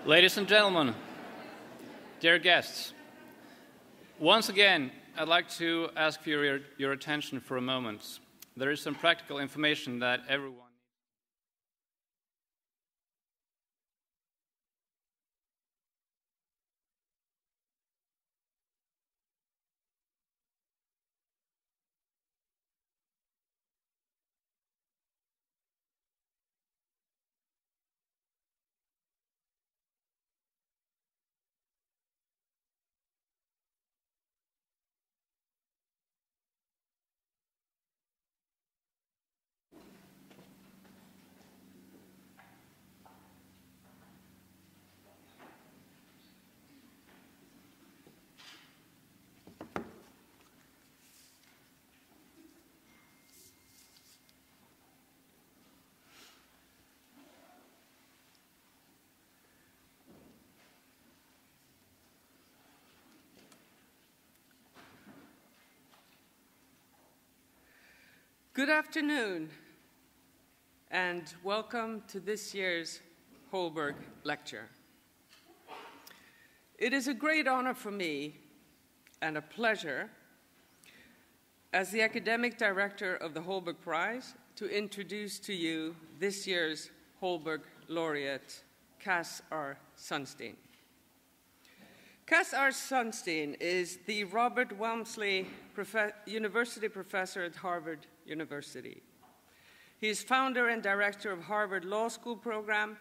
Ladies and gentlemen, dear guests, once again, I'd like to ask for your attention for a moment. There is some practical information that everyone Good afternoon, and welcome to this year's Holberg lecture. It is a great honor for me and a pleasure as the academic director of the Holberg Prize to introduce to you this year's Holberg Laureate, Cass R. Sunstein. Cass R. Sunstein is the Robert Walmsley University Professor at Harvard University. He is founder and director of Harvard Law School program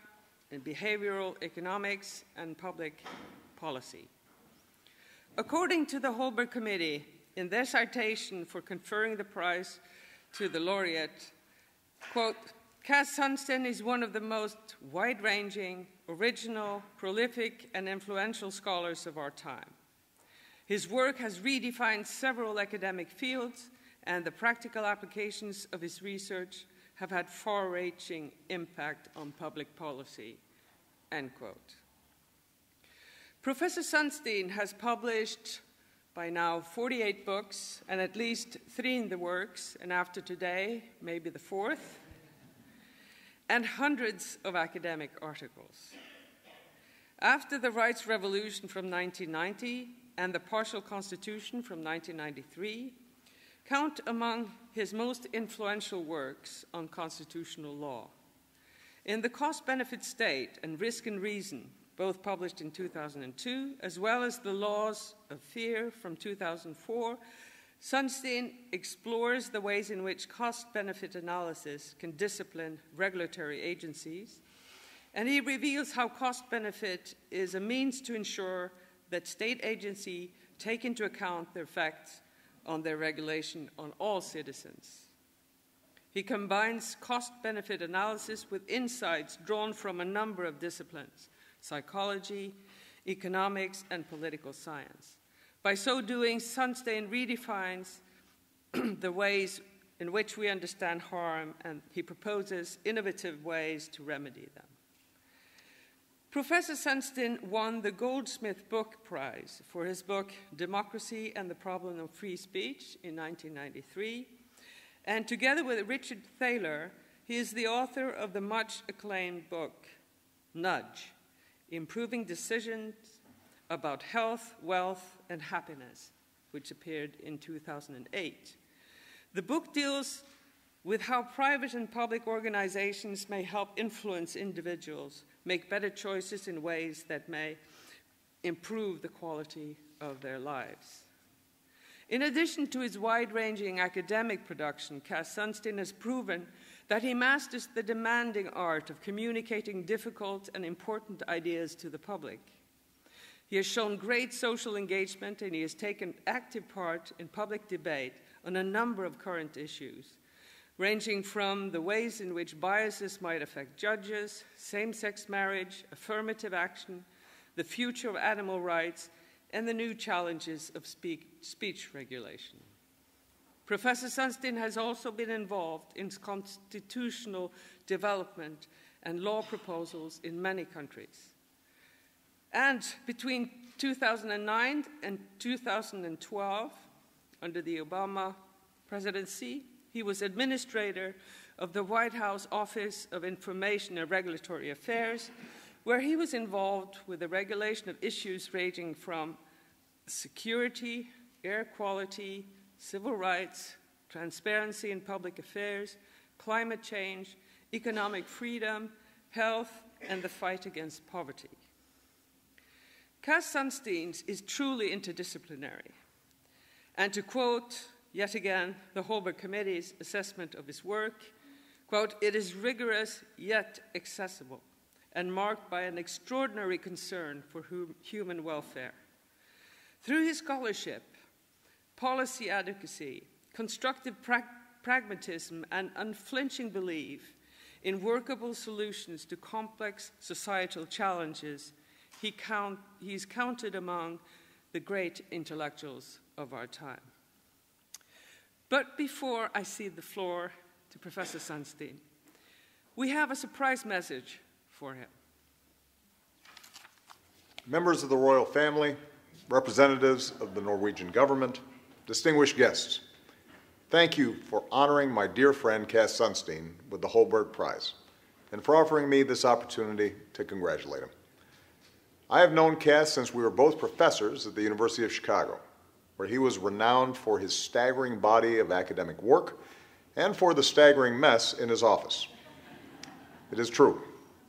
in behavioral economics and public policy. According to the Holberg Committee, in their citation for conferring the prize to the laureate, quote, Cass Sunstein is one of the most wide-ranging, original, prolific, and influential scholars of our time. His work has redefined several academic fields, and the practical applications of his research have had far-reaching impact on public policy, end quote. Professor Sunstein has published by now 48 books, and at least 3 in the works, and after today, maybe the 4th, and hundreds of academic articles. After the Rights Revolution from 1990 and the Partial Constitution from 1993, count among his most influential works on constitutional law. In The Cost-Benefit State and Risk and Reason, both published in 2002, as well as The Laws of Fear from 2004, Sunstein explores the ways in which cost-benefit analysis can discipline regulatory agencies, and he reveals how cost-benefit is a means to ensure that state agencies take into account the effects on their regulation on all citizens. He combines cost-benefit analysis with insights drawn from a number of disciplines: psychology, economics, and political science. By so doing, Sunstein redefines the ways in which we understand harm, and he proposes innovative ways to remedy them. Professor Sunstein won the Goldsmith Book Prize for his book Democracy and the Problem of Free Speech in 1993, and together with Richard Thaler, he is the author of the much-acclaimed book Nudge, Improving Decisions about Health, Wealth, and Happiness, which appeared in 2008. The book deals with how private and public organizations may help influence individuals make better choices in ways that may improve the quality of their lives. In addition to his wide-ranging academic production, Cass Sunstein has proven that he masters the demanding art of communicating difficult and important ideas to the public. He has shown great social engagement, and he has taken active part in public debate on a number of current issues, ranging from the ways in which biases might affect judges, same-sex marriage, affirmative action, the future of animal rights, and the new challenges of speech regulation. Professor Sunstein has also been involved in constitutional development and law proposals in many countries. And between 2009 and 2012, under the Obama presidency, he was administrator of the White House Office of Information and Regulatory Affairs, where he was involved with the regulation of issues ranging from security, air quality, civil rights, transparency in public affairs, climate change, economic freedom, health, and the fight against poverty. Cass Sunstein is truly interdisciplinary. And to quote, yet again, the Holberg Committee's assessment of his work, quote, "It is rigorous yet accessible and marked by an extraordinary concern for human welfare. Through his scholarship, policy advocacy, constructive pragmatism, and unflinching belief in workable solutions to complex societal challenges, he's counted among the great intellectuals of our time." But before I cede the floor to Professor Sunstein, we have a surprise message for him. Members of the royal family, representatives of the Norwegian government, distinguished guests, thank you for honoring my dear friend Cass Sunstein with the Holberg Prize and for offering me this opportunity to congratulate him. I have known Cass since we were both professors at the University of Chicago, where he was renowned for his staggering body of academic work and for the staggering mess in his office. It is true,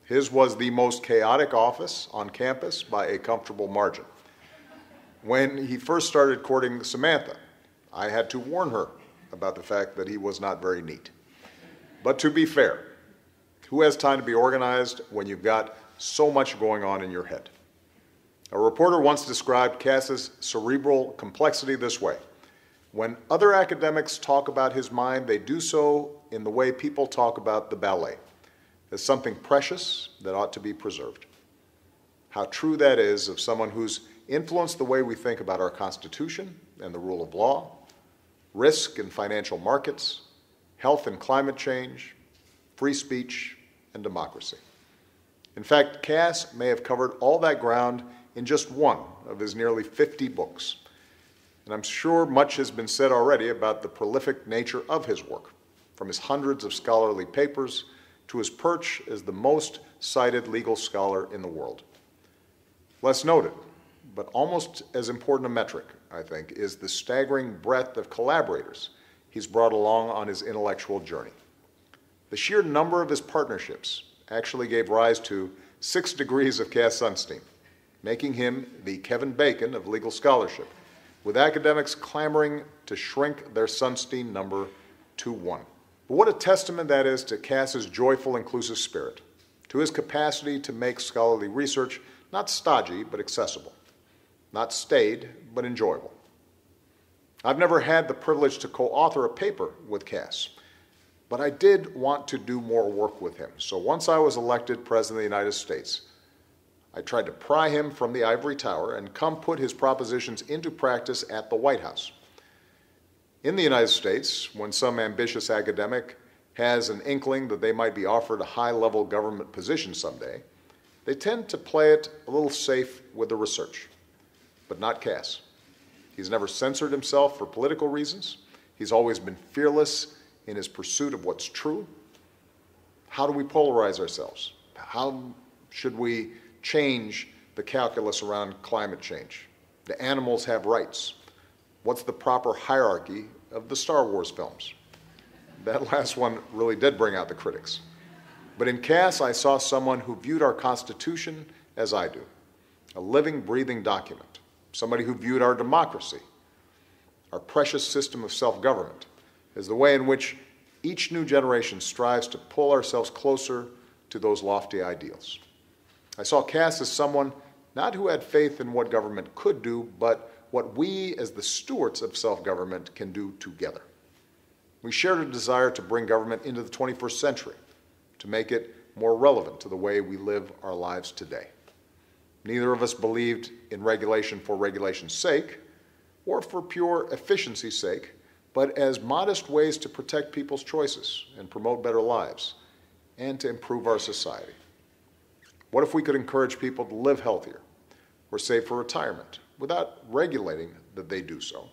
his was the most chaotic office on campus by a comfortable margin. When he first started courting Samantha, I had to warn her about the fact that he was not very neat. But to be fair, who has time to be organized when you've got so much going on in your head? A reporter once described Cass's cerebral complexity this way: when other academics talk about his mind, they do so in the way people talk about the ballet, as something precious that ought to be preserved. How true that is of someone who's influenced the way we think about our Constitution and the rule of law, risk and financial markets, health and climate change, free speech, and democracy. In fact, Cass may have covered all that ground in just one of his nearly 50 books. And I'm sure much has been said already about the prolific nature of his work, from his hundreds of scholarly papers to his perch as the most cited legal scholar in the world. Less noted, but almost as important a metric, I think, is the staggering breadth of collaborators he's brought along on his intellectual journey. The sheer number of his partnerships actually gave rise to 6 degrees of Cass Sunstein, making him the Kevin Bacon of legal scholarship, with academics clamoring to shrink their Sunstein number to 1. But what a testament that is to Cass's joyful, inclusive spirit, to his capacity to make scholarly research not stodgy, but accessible, not staid, but enjoyable. I've never had the privilege to co-author a paper with Cass, but I did want to do more work with him. So once I was elected President of the United States, I tried to pry him from the ivory tower and come put his propositions into practice at the White House. In the United States, when some ambitious academic has an inkling that they might be offered a high-level government position someday, they tend to play it a little safe with the research. But not Cass. He's never censored himself for political reasons. He's always been fearless in his pursuit of what's true. How do we polarize ourselves? How should we change the calculus around climate change? Do animals have rights? What's the proper hierarchy of the Star Wars films? That last one really did bring out the critics. But in Cass, I saw someone who viewed our Constitution as I do, a living, breathing document, somebody who viewed our democracy, our precious system of self-government, as the way in which each new generation strives to pull ourselves closer to those lofty ideals. I saw Cass as someone not who had faith in what government could do, but what we as the stewards of self-government can do together. We shared a desire to bring government into the 21st century, to make it more relevant to the way we live our lives today. Neither of us believed in regulation for regulation's sake, or for pure efficiency's sake, but as modest ways to protect people's choices and promote better lives, and to improve our society. What if we could encourage people to live healthier or save for retirement without regulating that they do so?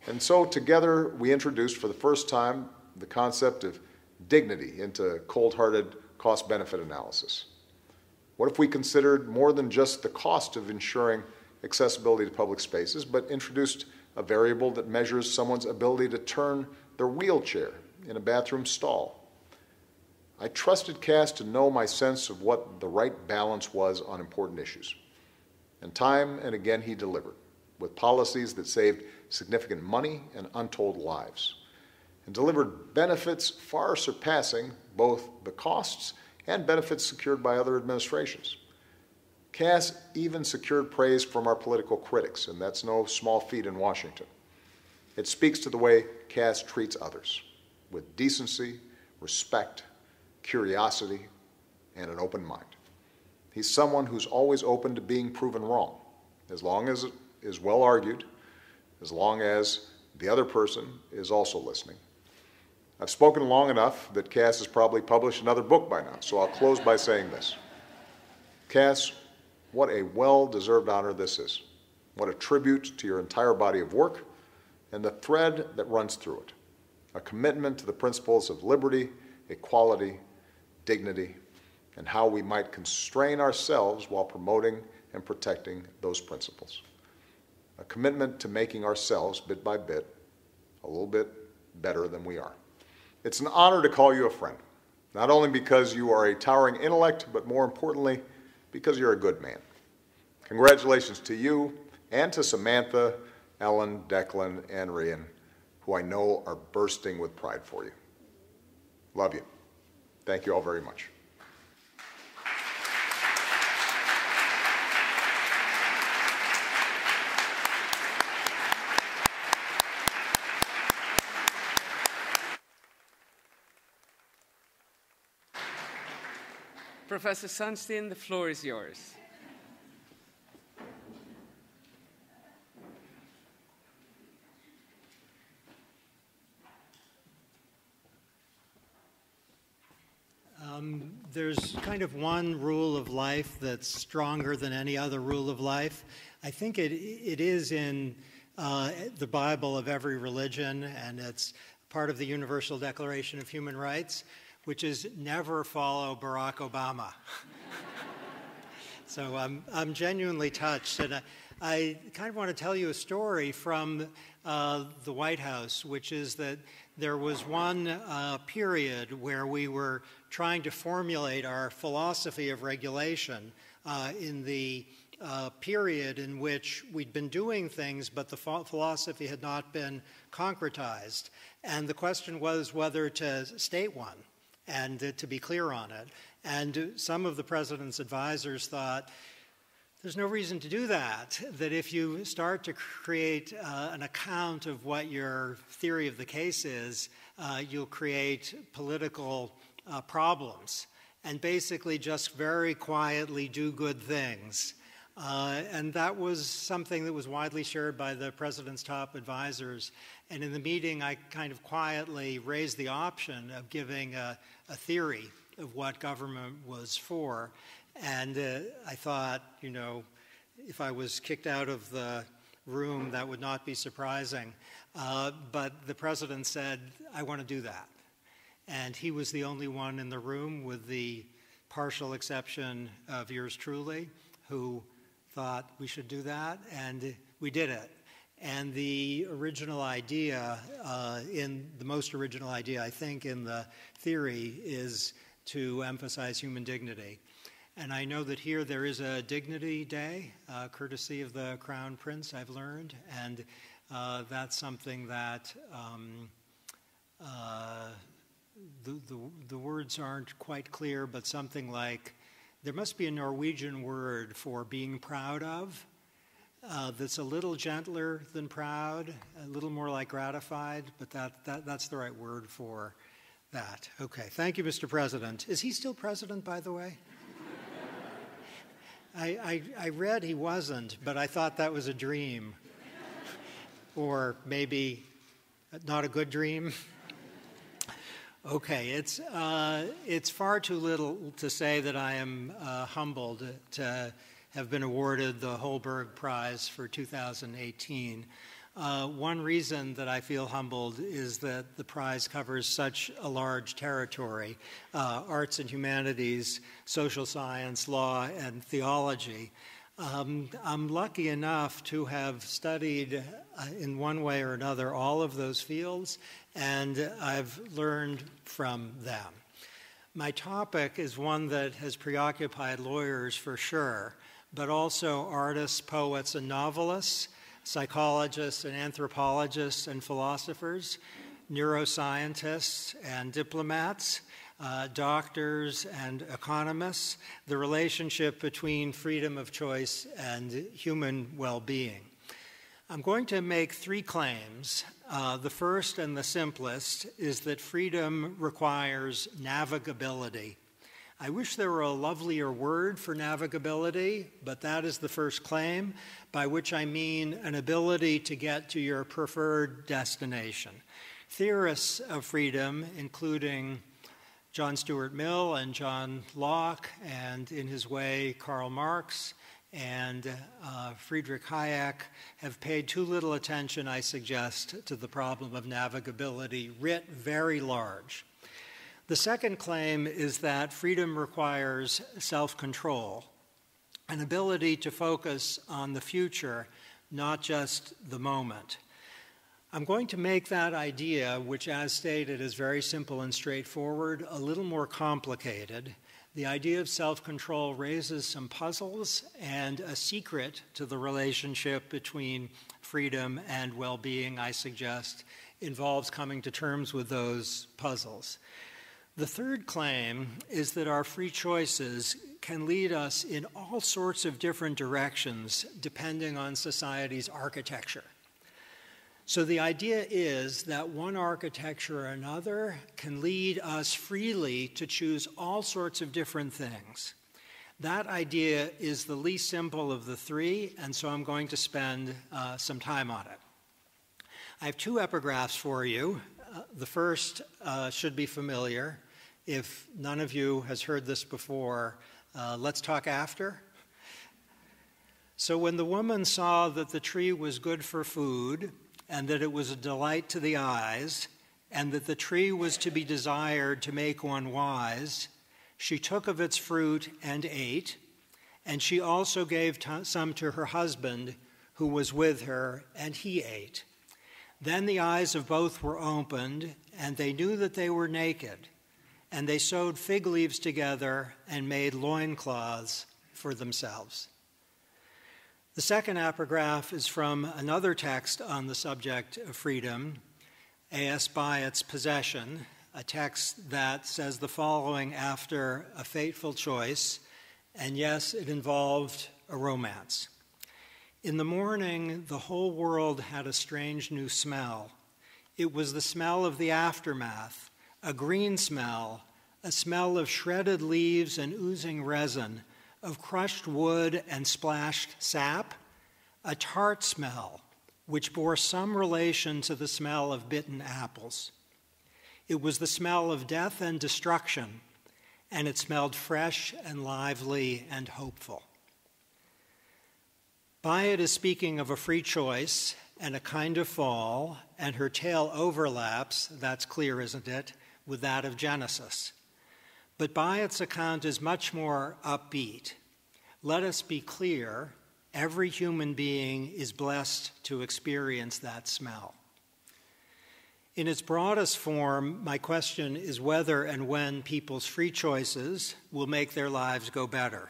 And so together we introduced for the first time the concept of dignity into cold-hearted cost-benefit analysis. What if we considered more than just the cost of ensuring accessibility to public spaces, but introduced a variable that measures someone's ability to turn their wheelchair in a bathroom stall? I trusted Cass to know my sense of what the right balance was on important issues. And time and again he delivered, with policies that saved significant money and untold lives, and delivered benefits far surpassing both the costs and benefits secured by other administrations. Cass even secured praise from our political critics, and that's no small feat in Washington. It speaks to the way Cass treats others, with decency, respect, curiosity, and an open mind. He's someone who's always open to being proven wrong, as long as it is well argued, as long as the other person is also listening. I've spoken long enough that Cass has probably published another book by now, so I'll close by saying this. Cass, what a well-deserved honor this is. What a tribute to your entire body of work and the thread that runs through it. A commitment to the principles of liberty, equality, dignity, and how we might constrain ourselves while promoting and protecting those principles. A commitment to making ourselves, bit by bit, a little bit better than we are. It's an honor to call you a friend, not only because you are a towering intellect, but more importantly, because you're a good man. Congratulations to you and to Samantha, Ellen, Declan, and Rian, who I know are bursting with pride for you. Love you. Thank you all very much. Professor Sunstein, the floor is yours. There's kind of one rule of life that's stronger than any other rule of life. I think it is in the Bible of every religion, and it's part of the Universal Declaration of Human Rights, which is never follow Barack Obama. So I'm genuinely touched, and I kind of want to tell you a story from the White House, which is that there was one period where we were trying to formulate our philosophy of regulation in the period in which we'd been doing things, but the philosophy had not been concretized. And the question was whether to state one and to be clear on it. And some of the president's advisors thought, there's no reason to do that, that if you start to create an account of what your theory of the case is, you'll create political problems and basically just very quietly do good things. And that was something that was widely shared by the president's top advisors. And in the meeting, I kind of quietly raised the option of giving a theory of what government was for. And I thought, you know, if I was kicked out of the room, that would not be surprising. But the president said, I want to do that. And he was the only one in the room, with the partial exception of yours truly, who thought we should do that, and we did it. And the original idea, the most original idea, I think, in the theory is to emphasize human dignity. And I know that here there is a Dignity Day, courtesy of the Crown Prince, I've learned, and that's something that the words aren't quite clear, but something like, there must be a Norwegian word for being proud of that's a little gentler than proud, a little more like gratified, but that's the right word for that. Okay, thank you, Mr. President. Is he still president, by the way? I read he wasn't, but I thought that was a dream. Or maybe not a good dream. Okay, it's far too little to say that I am humbled to have been awarded the Holberg Prize for 2018. One reason that I feel humbled is that the prize covers such a large territory, arts and humanities, social science, law, and theology. I'm lucky enough to have studied in one way or another all of those fields, and I've learned from them. My topic is one that has preoccupied lawyers for sure, but also artists, poets, and novelists, psychologists and anthropologists and philosophers, neuroscientists and diplomats, doctors and economists, the relationship between freedom of choice and human well-being. I'm going to make three claims. The first and the simplest is that freedom requires navigability. I wish there were a lovelier word for navigability, but that is the first claim, by which I mean an ability to get to your preferred destination. Theorists of freedom, including John Stuart Mill and John Locke, and in his way, Karl Marx and Friedrich Hayek, have paid too little attention, I suggest, to the problem of navigability, writ very large. The second claim is that freedom requires self-control, an ability to focus on the future, not just the moment. I'm going to make that idea, which as stated is very simple and straightforward, a little more complicated. The idea of self-control raises some puzzles, and a secret to the relationship between freedom and well-being, I suggest, involves coming to terms with those puzzles. The third claim is that our free choices can lead us in all sorts of different directions depending on society's architecture. So the idea is that one architecture or another can lead us freely to choose all sorts of different things. That idea is the least simple of the three, and so I'm going to spend some time on it. I have two epigraphs for you. The first should be familiar. If none of you has heard this before, let's talk after. So when the woman saw that the tree was good for food, and that it was a delight to the eyes, and that the tree was to be desired to make one wise, she took of its fruit and ate, and she also gave some to her husband who was with her, and he ate. Then the eyes of both were opened, and they knew that they were naked, and they sewed fig leaves together and made loincloths for themselves. The second epigraph is from another text on the subject of freedom, As by its possession, a text that says the following after a fateful choice, and yes, it involved a romance. In the morning, the whole world had a strange new smell. It was the smell of the aftermath, a green smell, a smell of shredded leaves and oozing resin, of crushed wood and splashed sap, a tart smell which bore some relation to the smell of bitten apples. It was the smell of death and destruction, and it smelled fresh and lively and hopeful. Byatt is speaking of a free choice and a kind of fall, and her tale overlaps, that's clear, isn't it, with that of Genesis. But Byatt's account is much more upbeat. Let us be clear, every human being is blessed to experience that smell. In its broadest form, my question is whether and when people's free choices will make their lives go better.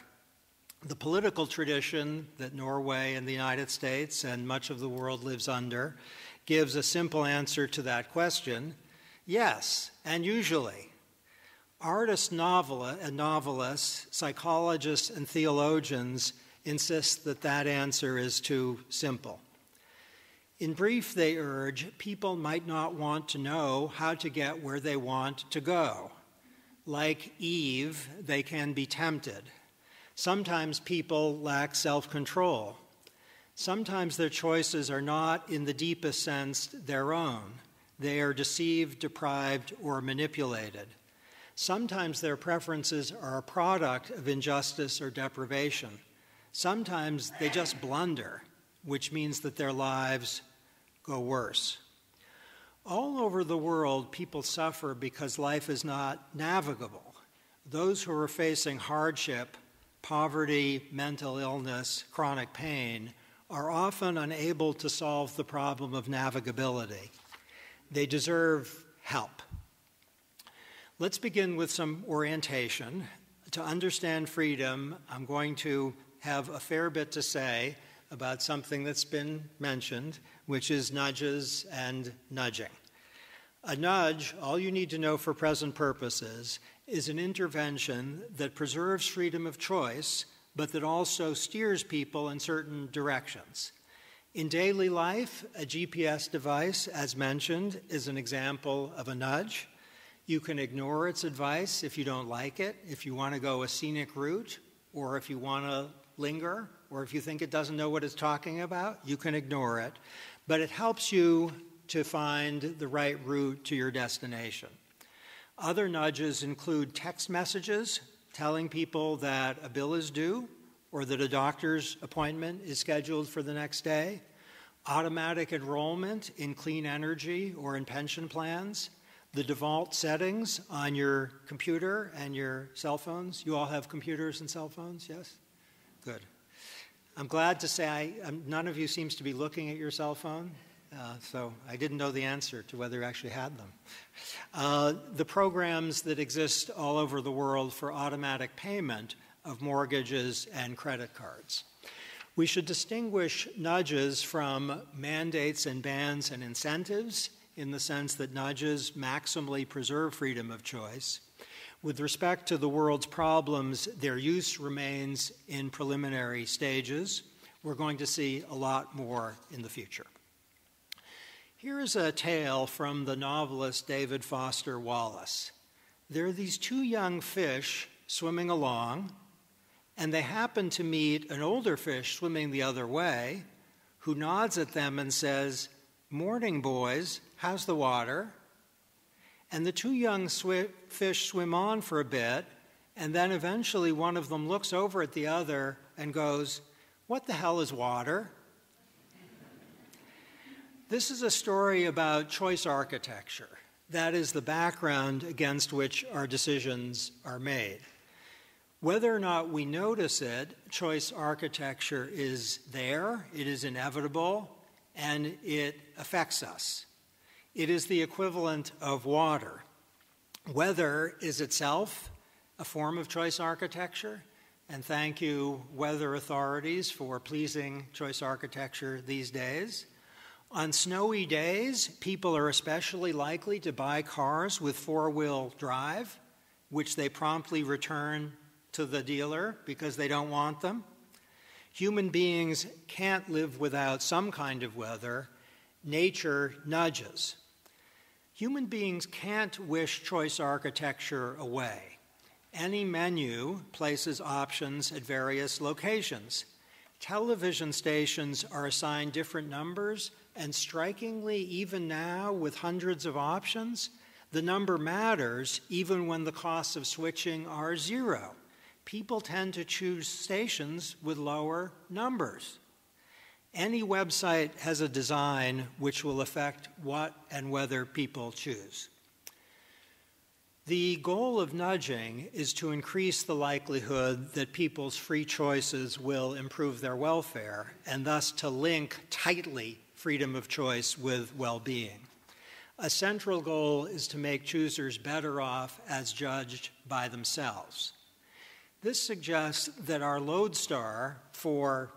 The political tradition that Norway and the United States and much of the world lives under gives a simple answer to that question: yes, and usually. Artists, novelists, psychologists, and theologians insist that that answer is too simple. In brief, they urge, people might not want to know how to get where they want to go. Like Eve, they can be tempted. Sometimes people lack self-control. Sometimes their choices are not, in the deepest sense, their own. They are deceived, deprived, or manipulated. Sometimes their preferences are a product of injustice or deprivation. Sometimes they just blunder, which means that their lives go worse. All over the world, people suffer because life is not navigable. Those who are facing hardship, poverty, mental illness, chronic pain, are often unable to solve the problem of navigability. They deserve help. Let's begin with some orientation. To understand freedom, I'm going to have a fair bit to say about something that's been mentioned, which is nudges and nudging. A nudge, all you need to know for present purposes, is an intervention that preserves freedom of choice, but that also steers people in certain directions. In daily life, a GPS device, as mentioned, is an example of a nudge. You can ignore its advice if you don't like it, if you want to go a scenic route, or if you want to linger, or if you think it doesn't know what it's talking about, you can ignore it. But it helps you to find the right route to your destination. Other nudges include text messages telling people that a bill is due or that a doctor's appointment is scheduled for the next day, automatic enrollment in clean energy or in pension plans, the default settings on your computer and your cell phones. You all have computers and cell phones, yes? Good. I'm glad to say none of you seems to be looking at your cell phone. So I didn't know the answer to whether you actually had them. The programs that exist all over the world for automatic payment of mortgages and credit cards. We should distinguish nudges from mandates and bans and incentives in the sense that nudges maximally preserve freedom of choice. With respect to the world's problems, their use remains in preliminary stages. We're going to see a lot more in the future. Here's a tale from the novelist David Foster Wallace. There are these two young fish swimming along, and they happen to meet an older fish swimming the other way, who nods at them and says, "Morning, boys, how's the water?" And the two young fish swim on for a bit, and then eventually one of them looks over at the other and goes, "What the hell is water?" This is a story about choice architecture. That is the background against which our decisions are made. Whether or not we notice it, choice architecture is there, it is inevitable, and it affects us. It is the equivalent of water. Weather is itself a form of choice architecture, and thank you, weather authorities, for pleasing choice architecture these days. On snowy days, people are especially likely to buy cars with four-wheel drive, which they promptly return to the dealer because they don't want them. Human beings can't live without some kind of weather. Nature nudges. Human beings can't wish choice architecture away. Any menu places options at various locations. Television stations are assigned different numbers, and strikingly, even now, with hundreds of options, the number matters even when the costs of switching are zero. People tend to choose stations with lower numbers. Any website has a design which will affect what and whether people choose. The goal of nudging is to increase the likelihood that people's free choices will improve their welfare, and thus to link tightly freedom of choice with well-being. A central goal is to make choosers better off as judged by themselves. This suggests that our lodestar for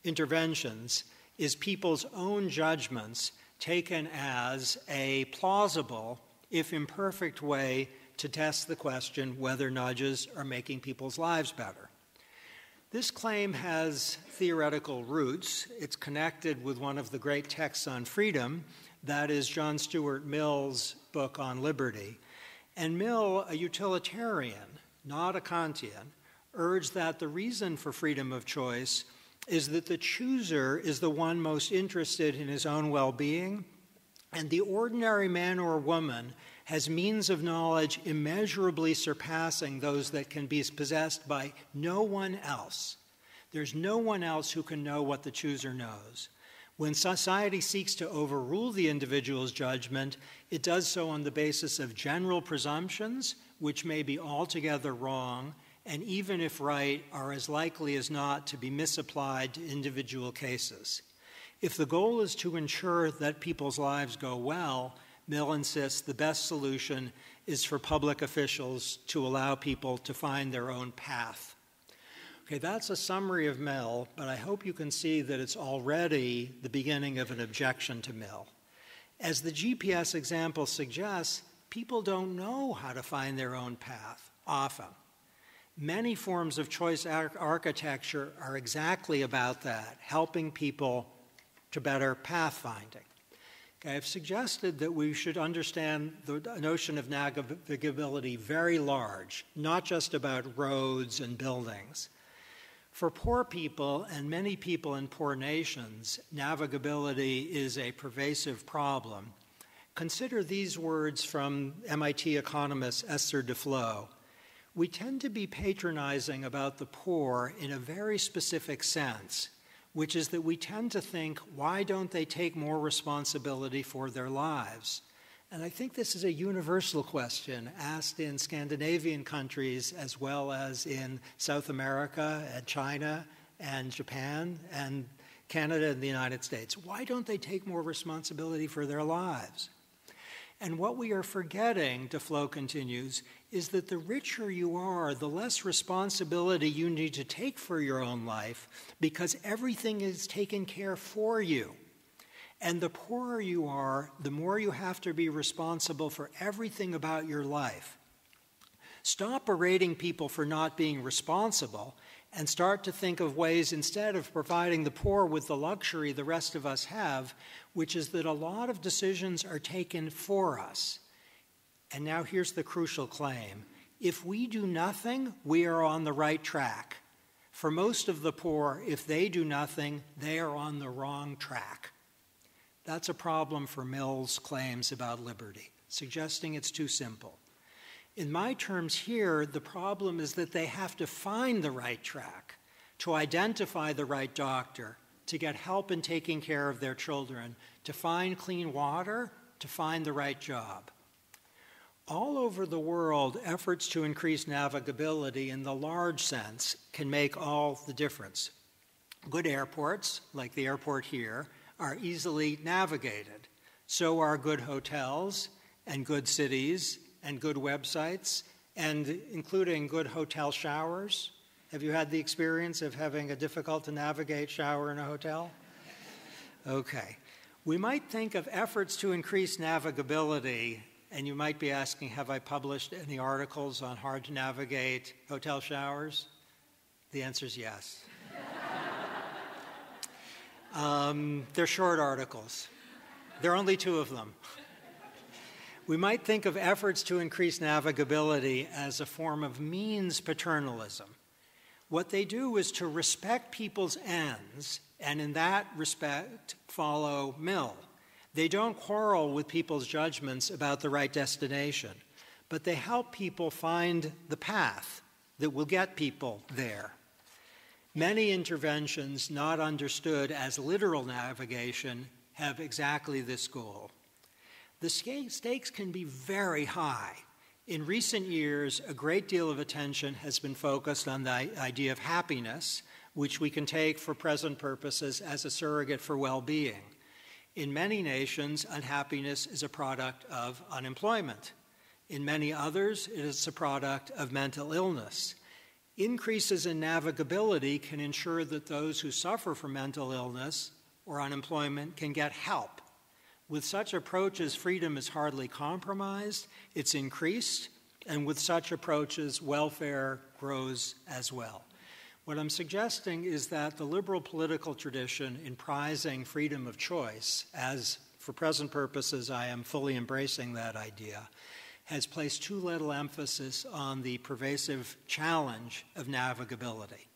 interventions is people's own judgments taken as a plausible, if imperfect, way to test the question whether nudges are making people's lives better. This claim has theoretical roots. It's connected with one of the great texts on freedom, that is John Stuart Mill's book on liberty. And Mill, a utilitarian, not a Kantian, urged that the reason for freedom of choice is that the chooser is the one most interested in his own well-being, and the ordinary man or woman has means of knowledge immeasurably surpassing those that can be possessed by no one else. There's no one else who can know what the chooser knows. When society seeks to overrule the individual's judgment, it does so on the basis of general presumptions, which may be altogether wrong, and even if right, are as likely as not to be misapplied to individual cases. If the goal is to ensure that people's lives go well, Mill insists the best solution is for public officials to allow people to find their own path. Okay, that's a summary of Mill, but I hope you can see that it's already the beginning of an objection to Mill. As the GPS example suggests, people don't know how to find their own path, often. Many forms of choice architecture are exactly about that, helping people to better pathfinding. Okay, I've suggested that we should understand the notion of navigability very large, not just about roads and buildings. For poor people and many people in poor nations, navigability is a pervasive problem. Consider these words from MIT economist Esther Duflo. We tend to be patronizing about the poor in a very specific sense, which is that we tend to think, why don't they take more responsibility for their lives? And I think this is a universal question asked in Scandinavian countries as well as in South America and China and Japan and Canada and the United States. Why don't they take more responsibility for their lives? And what we are forgetting, Duflo continues, is that the richer you are, the less responsibility you need to take for your own life because everything is taken care for you. And the poorer you are, the more you have to be responsible for everything about your life. Stop berating people for not being responsible and start to think of ways instead of providing the poor with the luxury the rest of us have, which is that a lot of decisions are taken for us. And now here's the crucial claim. If we do nothing, we are on the right track. For most of the poor, if they do nothing, they are on the wrong track. That's a problem for Mill's claims about liberty, suggesting it's too simple. In my terms here, the problem is that they have to find the right track, to identify the right doctor, to get help in taking care of their children, to find clean water, to find the right job. All over the world, efforts to increase navigability in the large sense can make all the difference. Good airports, like the airport here, are easily navigated. So are good hotels and good cities and good websites, and including good hotel showers. Have you had the experience of having a difficult to navigate shower in a hotel? Okay. We might think of efforts to increase navigability, and you might be asking, have I published any articles on hard to navigate hotel showers? The answer is yes. They're short articles. There are only 2 of them. We might think of efforts to increase navigability as a form of means paternalism. What they do is to respect people's ends, and in that respect, follow Mill. They don't quarrel with people's judgments about the right destination, but they help people find the path that will get people there. Many interventions not understood as literal navigation have exactly this goal. The stakes can be very high. In recent years, a great deal of attention has been focused on the idea of happiness, which we can take for present purposes as a surrogate for well-being. In many nations, unhappiness is a product of unemployment. In many others, it is a product of mental illness. Increases in navigability can ensure that those who suffer from mental illness or unemployment can get help. With such approaches, freedom is hardly compromised, it's increased, and with such approaches, welfare grows as well. What I'm suggesting is that the liberal political tradition in prizing freedom of choice, as for present purposes I am fully embracing that idea, has placed too little emphasis on the pervasive challenge of navigability.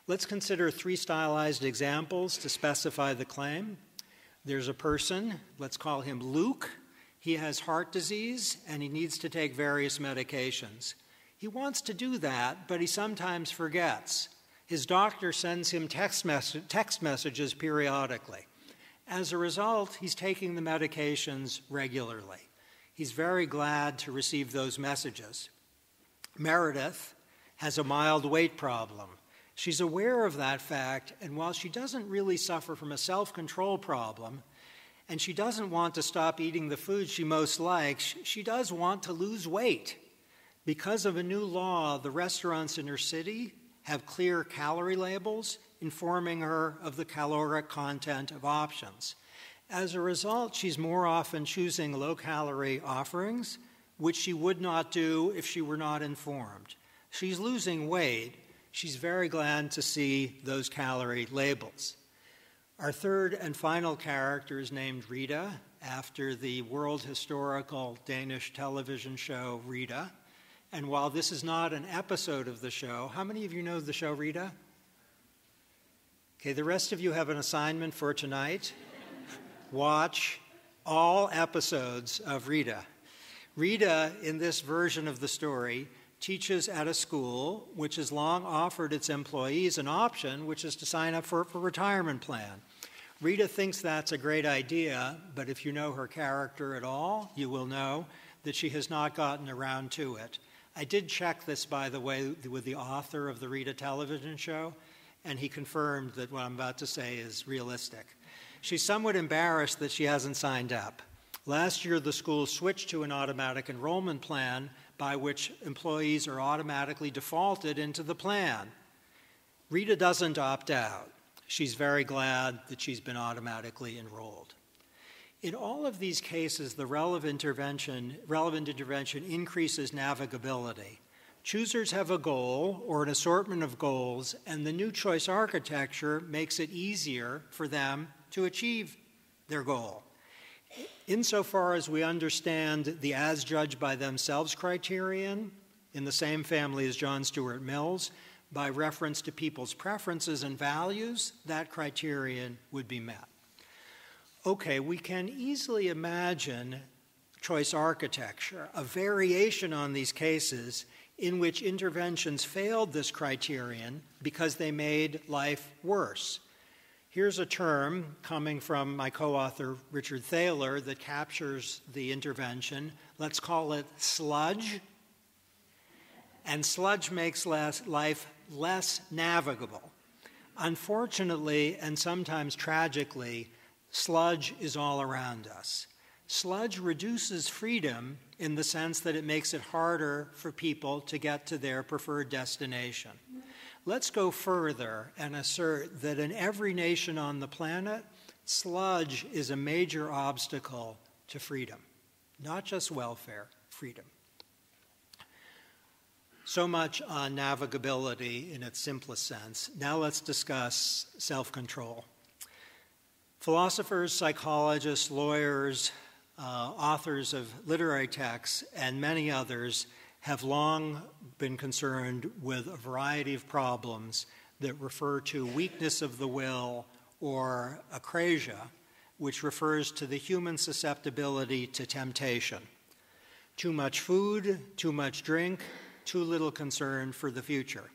Let's consider 3 stylized examples to specify the claim. There's a person, let's call him Luke. He has heart disease and he needs to take various medications. He wants to do that, but he sometimes forgets. His doctor sends him text messages periodically. As a result, he's taking the medications regularly. He's very glad to receive those messages. Meredith has a mild weight problem. She's aware of that fact, and while she doesn't really suffer from a self-control problem, and she doesn't want to stop eating the food she most likes, she does want to lose weight. Because of a new law, the restaurants in her city have clear calorie labels informing her of the caloric content of options. As a result, she's more often choosing low-calorie offerings, which she would not do if she were not informed. She's losing weight. She's very glad to see those calorie labels. Our third and final character is named Rita, after the world historical Danish television show Rita. And while this is not an episode of the show, how many of you know the show Rita? Okay, the rest of you have an assignment for tonight. Watch all episodes of Rita. Rita, in this version of the story, teaches at a school which has long offered its employees an option, which is to sign up for a retirement plan. Rita thinks that's a great idea, but if you know her character at all, you will know that she has not gotten around to it. I did check this, by the way, with the author of the Rita television show, and he confirmed that what I'm about to say is realistic. She's somewhat embarrassed that she hasn't signed up. Last year, the school switched to an automatic enrollment plan by which employees are automatically defaulted into the plan. Rita doesn't opt out. She's very glad that she's been automatically enrolled. In all of these cases, the relevant intervention increases navigability. Choosers have a goal or an assortment of goals, and the new choice architecture makes it easier for them to achieve their goal. Insofar as we understand the as judged by themselves criterion, in the same family as John Stuart Mill's, by reference to people's preferences and values, that criterion would be met. Okay, we can easily imagine choice architecture, a variation on these cases in which interventions failed this criterion because they made life worse. Here's a term coming from my co-author Richard Thaler that captures the intervention. Let's call it sludge. And sludge makes life less navigable. Unfortunately, and sometimes tragically, sludge is all around us. Sludge reduces freedom in the sense that it makes it harder for people to get to their preferred destination. Let's go further and assert that in every nation on the planet, sludge is a major obstacle to freedom, not just welfare, freedom. So much on navigability in its simplest sense. Now let's discuss self-control. Philosophers, psychologists, lawyers, authors of literary texts, and many others have long been concerned with a variety of problems that refer to weakness of the will or akrasia, which refers to the human susceptibility to temptation. Too much food, too much drink, too little concern for the future.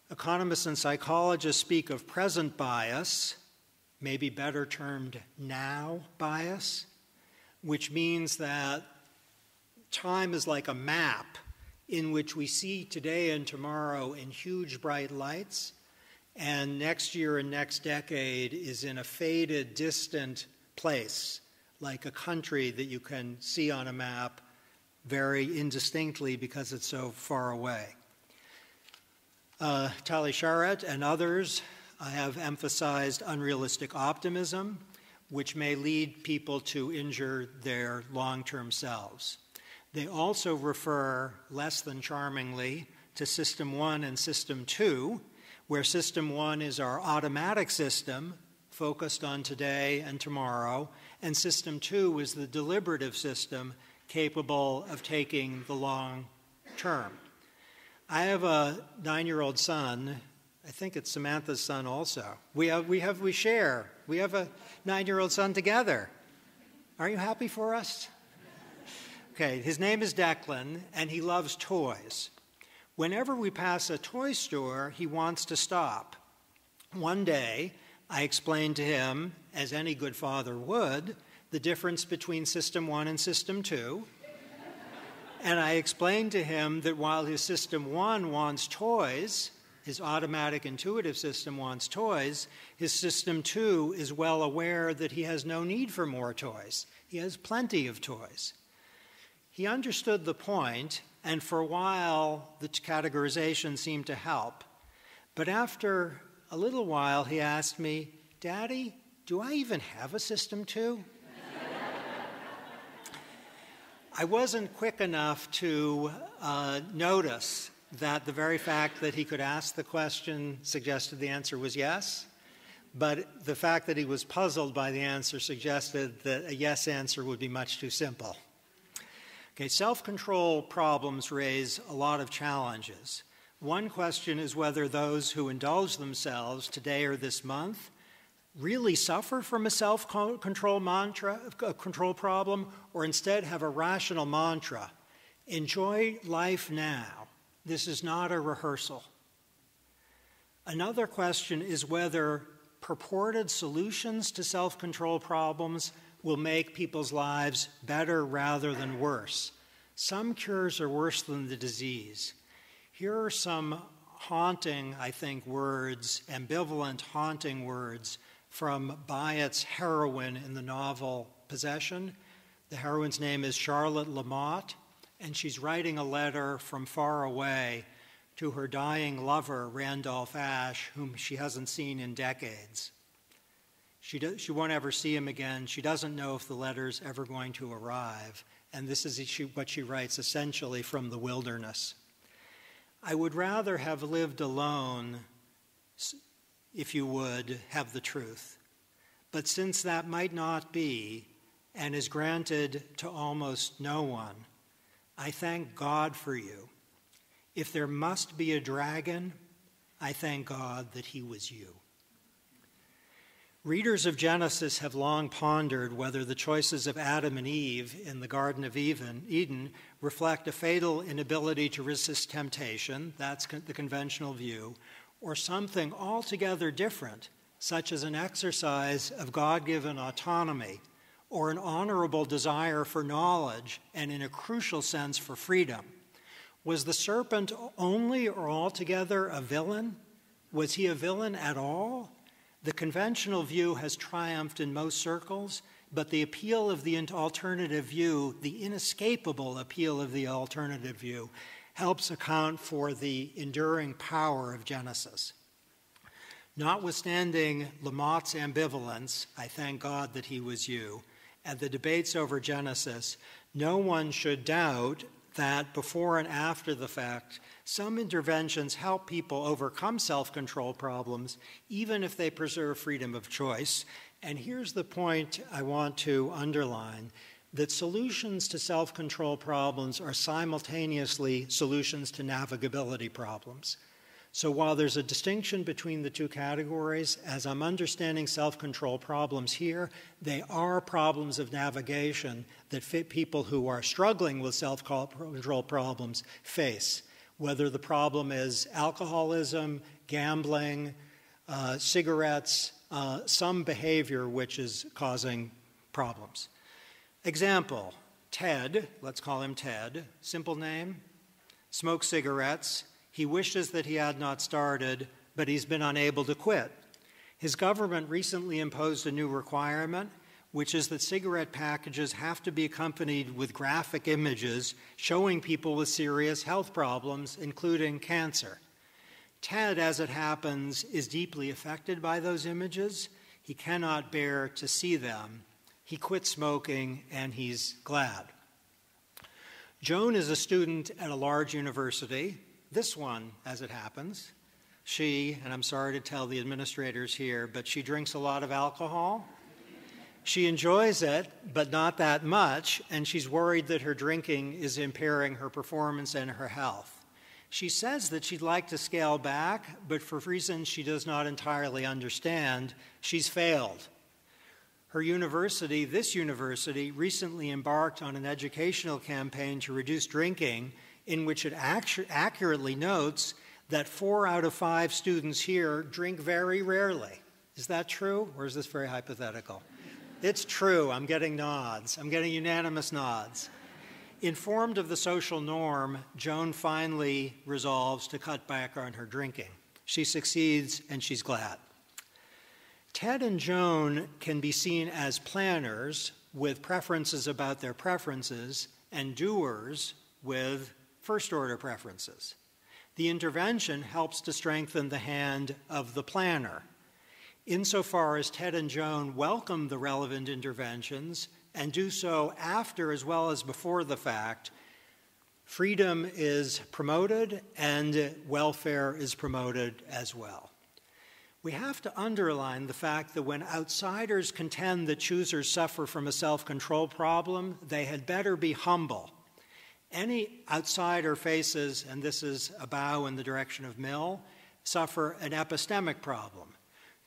Economists and psychologists speak of present bias, maybe better termed now bias, which means that time is like a map in which we see today and tomorrow in huge bright lights, and next year and next decade is in a faded, distant place, like a country that you can see on a map very indistinctly because it's so far away. Tali Charette and others have emphasized unrealistic optimism, which may lead people to injure their long-term selves. They also refer, less than charmingly, to System 1 and System 2, where System 1 is our automatic system, focused on today and tomorrow, and System 2 is the deliberative system, capable of taking the long term. I have a 9-year-old son. I think it's Samantha's son also. We share. We have a 9-year-old son together. Aren't you happy for us? Okay, his name is Declan, and he loves toys. Whenever we pass a toy store, he wants to stop. One day, I explained to him, as any good father would, the difference between System 1 and System 2. And I explained to him that while his System 1 wants toys, his automatic intuitive system wants toys, his System 2 is well aware that he has no need for more toys. He has plenty of toys. He understood the point, and for a while the categorization seemed to help. But after a little while he asked me, "Daddy, do I even have a System 2? I wasn't quick enough to notice that the very fact that he could ask the question suggested the answer was yes, but the fact that he was puzzled by the answer suggested that a yes answer would be much too simple. Okay, self-control problems raise a lot of challenges. One question is whether those who indulge themselves today or this month really suffer from a self-control control problem, or instead have a rational mantra: enjoy life now. This is not a rehearsal. Another question is whether purported solutions to self-control problems will make people's lives better rather than worse. Some cures are worse than the disease. Here are some haunting, I think, words, ambivalent, haunting words from Byatt's heroine in the novel Possession. The heroine's name is Charlotte Lamotte, and she's writing a letter from far away to her dying lover, Randolph Ashe, whom she hasn't seen in decades. She won't ever see him again. She doesn't know if the letter's ever going to arrive. And this is what she writes essentially from the wilderness. I would rather have lived alone, if you would have the truth. But since that might not be, and is granted to almost no one, I thank God for you. If there must be a dragon, I thank God that he was you. Readers of Genesis have long pondered whether the choices of Adam and Eve in the Garden of Eden reflect a fatal inability to resist temptation, that's the conventional view, or something altogether different, such as an exercise of God-given autonomy, or an honorable desire for knowledge, and in a crucial sense for freedom. Was the serpent only or altogether a villain? Was he a villain at all? The conventional view has triumphed in most circles, but the appeal of the alternative view, the inescapable appeal of the alternative view, helps account for the enduring power of Genesis. Notwithstanding Lamotte's ambivalence, I thank God that he was you, and the debates over Genesis, no one should doubt that before and after the fact, some interventions help people overcome self-control problems, even if they preserve freedom of choice. And here's the point I want to underline, that solutions to self-control problems are simultaneously solutions to navigability problems. So while there's a distinction between the two categories, as I'm understanding self-control problems here, they are problems of navigation that people who are struggling with self-control problems face, whether the problem is alcoholism, gambling, cigarettes, some behavior which is causing problems. Example, Ted, let's call him Ted, simple name, smokes cigarettes. He wishes that he had not started, but he's been unable to quit. His government recently imposed a new requirement, which is that cigarette packages have to be accompanied with graphic images showing people with serious health problems, including cancer. Ted, as it happens, is deeply affected by those images. He cannot bear to see them. He quit smoking, and he's glad. Joan is a student at a large university. This one, as it happens, she, and I'm sorry to tell the administrators here, but she drinks a lot of alcohol. She enjoys it, but not that much, and she's worried that her drinking is impairing her performance and her health. She says that she'd like to scale back, but for reasons she does not entirely understand, she's failed. Her university, this university, recently embarked on an educational campaign to reduce drinking, in which it accurately notes that 4 out of 5 students here drink very rarely. Is that true, or is this very hypothetical? It's true. I'm getting nods. I'm getting unanimous nods. Informed of the social norm, Joan finally resolves to cut back on her drinking. She succeeds, and she's glad. Ted and Joan can be seen as planners with preferences about their preferences and doers with first-order preferences. The intervention helps to strengthen the hand of the planner. Insofar as Ted and Joan welcome the relevant interventions and do so after as well as before the fact, freedom is promoted and welfare is promoted as well. We have to underline the fact that when outsiders contend that choosers suffer from a self-control problem, they had better be humble. Any outsider faces, and this is a bow in the direction of Mill, suffer an epistemic problem.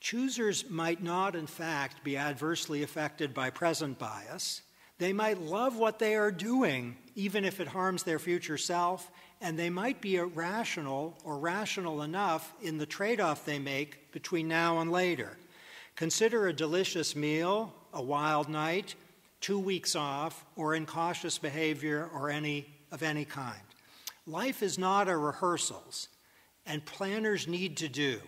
Choosers might not, in fact, be adversely affected by present bias. They might love what they are doing, even if it harms their future self, and they might be irrational or rational enough in the trade-off they make between now and later. Consider a delicious meal, a wild night, 2 weeks off, or incautious behavior of any kind. Life is not a rehearsals, and planners need to do.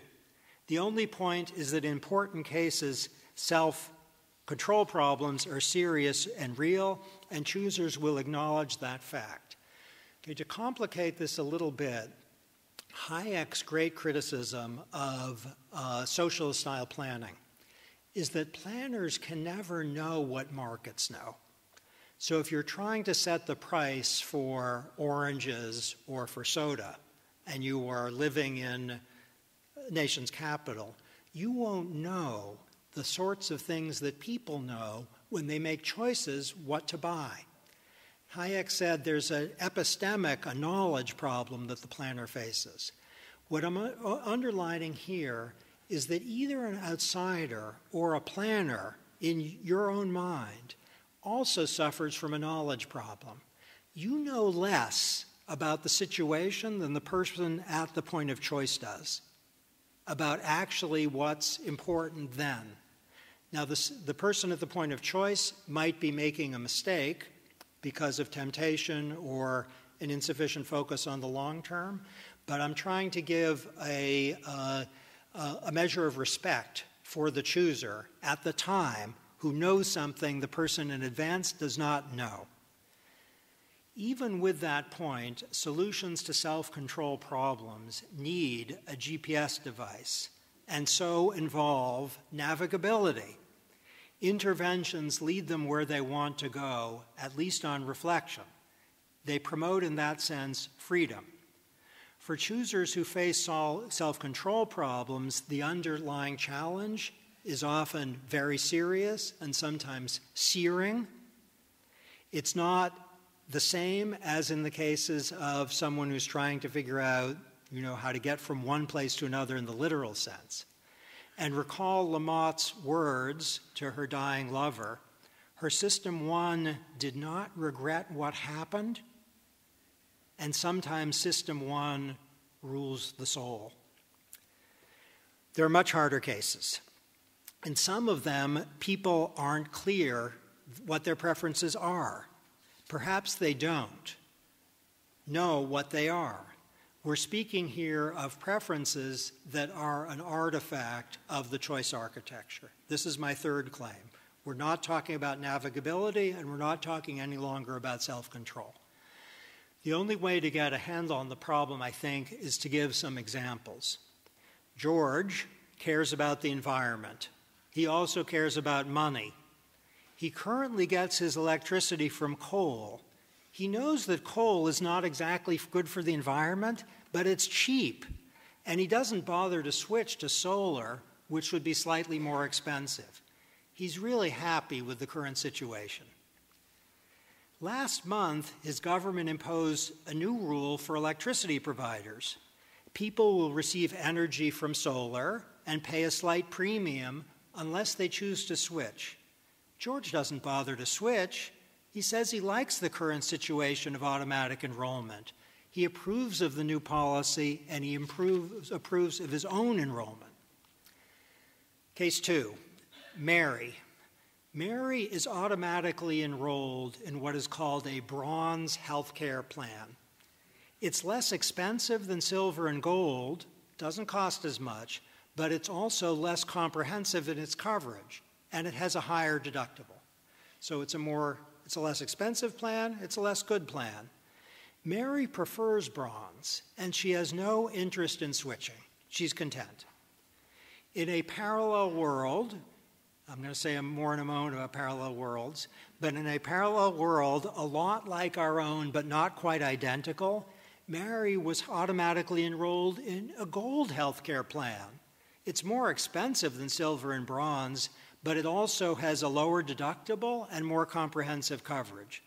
The only point is that in important cases, self-control problems are serious and real, and choosers will acknowledge that fact. Okay, to complicate this a little bit, Hayek's great criticism of socialist-style planning is that planners can never know what markets know. So if you're trying to set the price for oranges or for soda, and you are living in nation's capital, you won't know the sorts of things that people know when they make choices what to buy. Hayek said there's an epistemic, a knowledge problem that the planner faces. What I'm underlining here is that either an outsider or a planner in your own mind also suffers from a knowledge problem. You know less about the situation than the person at the point of choice does, about actually what's important then. Now, the person at the point of choice might be making a mistake because of temptation or an insufficient focus on the long term, but I'm trying to give a measure of respect for the chooser at the time who knows something the person in advance does not know. Even with that point, solutions to self-control problems need a GPS device, and so involve navigability. Interventions lead them where they want to go, at least on reflection. They promote, in that sense, freedom. For choosers who face self-control problems, the underlying challenge is often very serious and sometimes searing. It's not the same as in the cases of someone who's trying to figure out, how to get from one place to another in the literal sense. And recall Lamotte's words to her dying lover. Her System 1 did not regret what happened, and sometimes System 1 rules the soul. There are much harder cases. In some of them, people aren't clear what their preferences are. Perhaps they don't know what they are. We're speaking here of preferences that are an artifact of the choice architecture. This is my third claim. We're not talking about navigability, and we're not talking any longer about self-control. The only way to get a handle on the problem, I think, is to give some examples. George cares about the environment. He also cares about money. He currently gets his electricity from coal. He knows that coal is not exactly good for the environment, but it's cheap. And he doesn't bother to switch to solar, which would be slightly more expensive. He's really happy with the current situation. Last month, his government imposed a new rule for electricity providers. People will receive energy from solar and pay a slight premium unless they choose to switch. George doesn't bother to switch. He says he likes the current situation of automatic enrollment. He approves of the new policy, and he approves of his own enrollment. Case 2, Mary. Mary is automatically enrolled in what is called a bronze healthcare plan. It's less expensive than silver and gold, doesn't cost as much, but it's also less comprehensive in its coverage, and it has a higher deductible. So it's a less expensive plan, it's a less good plan. Mary prefers bronze, and she has no interest in switching. She's content. In a parallel world, I'm going to say more in a moment about parallel worlds, but in a parallel world, a lot like our own, but not quite identical, Mary was automatically enrolled in a gold healthcare plan. It's more expensive than silver and bronze, but it also has a lower deductible and more comprehensive coverage.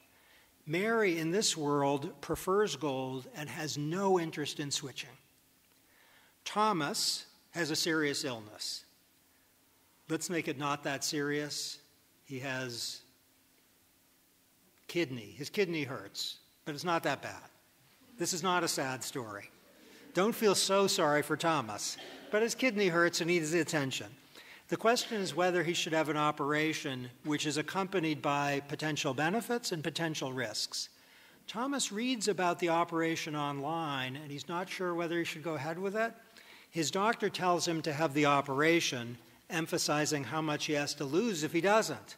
Mary, in this world, prefers gold and has no interest in switching. Thomas has a serious illness. Let's make it not that serious. He has his kidney hurts, but it's not that bad. This is not a sad story. Don't feel so sorry for Thomas, but his kidney hurts and needs attention. The question is whether he should have an operation which is accompanied by potential benefits and potential risks. Thomas reads about the operation online, and he's not sure whether he should go ahead with it. His doctor tells him to have the operation, emphasizing how much he has to lose if he doesn't.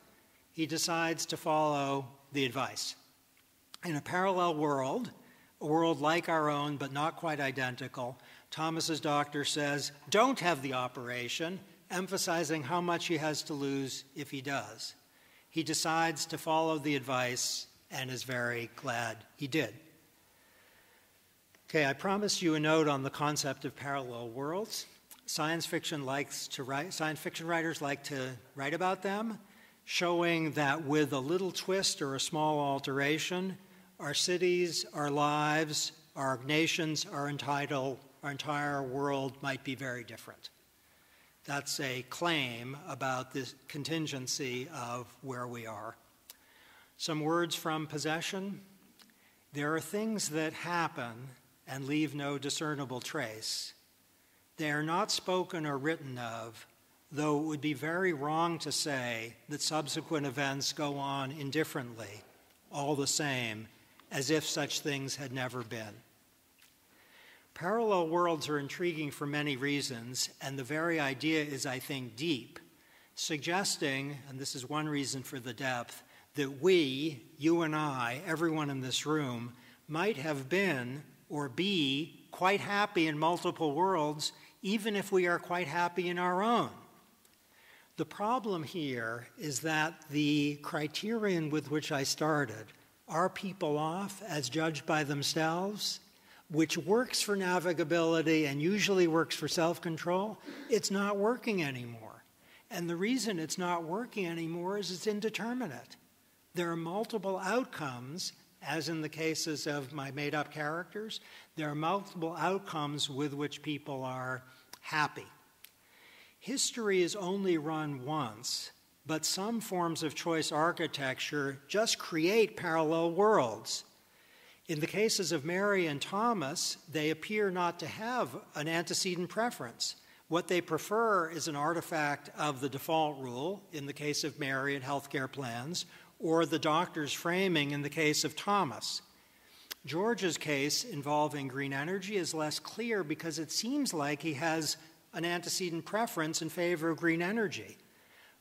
He decides to follow the advice. In a parallel world, a world like our own but not quite identical, Thomas's doctor says, don't have the operation, emphasizing how much he has to lose if he does. He decides to follow the advice and is very glad he did. Okay, I promised you a note on the concept of parallel worlds. Science fiction writers like to write about them, showing that with a little twist or a small alteration, our cities, our lives, our nations, our entire world might be very different. That's a claim about this contingency of where we are. Some words from Possession. There are things that happen and leave no discernible trace. They are not spoken or written of, though it would be very wrong to say that subsequent events go on indifferently, all the same, as if such things had never been. Parallel worlds are intriguing for many reasons, and the very idea is, I think, deep, suggesting, and this is one reason for the depth, that we, you and I, everyone in this room, might have been or be quite happy in multiple worlds, even if we are quite happy in our own. The problem here is that the criterion with which I started, are people off as judged by themselves, which works for navigability and usually works for self-control, it's not working anymore. And the reason it's not working anymore is it's indeterminate. There are multiple outcomes, as in the cases of my made-up characters, there are multiple outcomes with which people are happy. History is only run once, but some forms of choice architecture just create parallel worlds. In the cases of Mary and Thomas, they appear not to have an antecedent preference. What they prefer is an artifact of the default rule, in the case of Mary and healthcare plans, or the doctor's framing in the case of Thomas. George's case involving green energy is less clear because it seems like he has an antecedent preference in favor of green energy.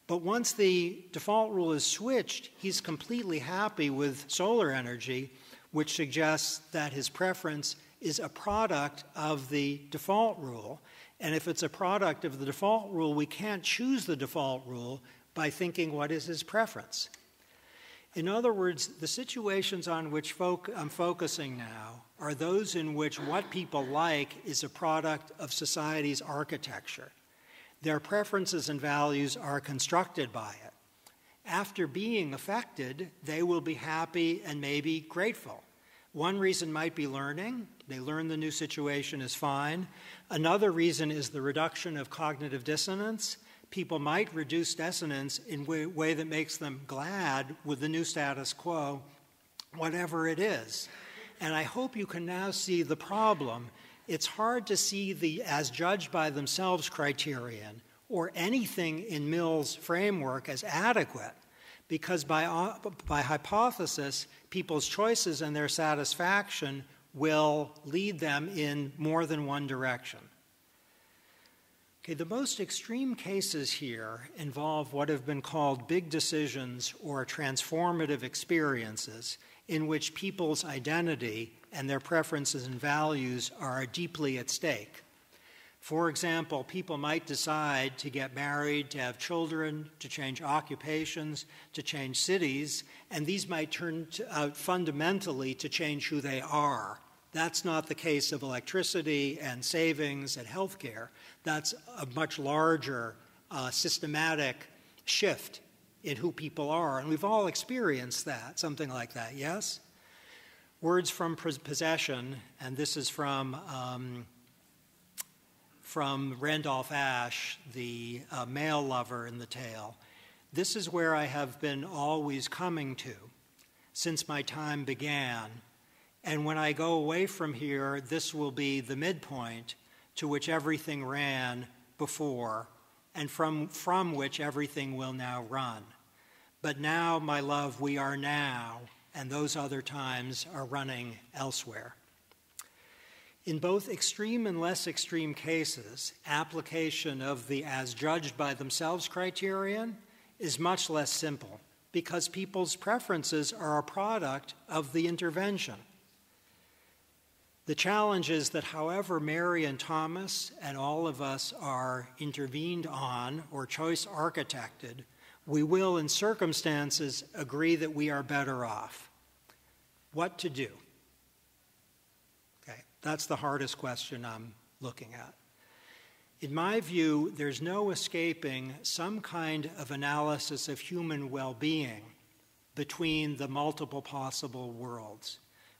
But once the default rule is switched, he's completely happy with solar energy, which suggests that his preference is a product of the default rule. And if it's a product of the default rule, we can't choose the default rule by thinking what is his preference. In other words, the situations on which I'm focusing now are those in which what people like is a product of society's architecture. Their preferences and values are constructed by it. After being affected, they will be happy and maybe grateful. One reason might be learning. They learn the new situation is fine. Another reason is the reduction of cognitive dissonance. People might reduce dissonance in a way that makes them glad with the new status quo, whatever it is. And I hope you can now see the problem. It's hard to see the as judged by themselves criterion or anything in Mill's framework as adequate, because by hypothesis, people's choices and their satisfaction will lead them in more than one direction. Okay, the most extreme cases here involve what have been called big decisions or transformative experiences in which people's identity and their preferences and values are deeply at stake. For example, people might decide to get married, to have children, to change occupations, to change cities, and these might turn out fundamentally to change who they are. That's not the case of electricity and savings and healthcare. That's a much larger systematic shift in who people are, and we've all experienced that, something like that, yes? Words from Possession, and this is from Randolph Ashe, the male lover in the tale. This is where I have been always coming to since my time began, and when I go away from here, this will be the midpoint to which everything ran before, and from which everything will now run. But now, my love, we are now, and those other times are running elsewhere. In both extreme and less extreme cases, application of the as judged by themselves criterion is much less simple because people's preferences are a product of the intervention. The challenge is that however Mary and Thomas and all of us are intervened on or choice architected, we will in circumstances agree that we are better off. What to do? Okay, that's the hardest question I'm looking at. In my view, there's no escaping some kind of analysis of human well-being between the multiple possible worlds.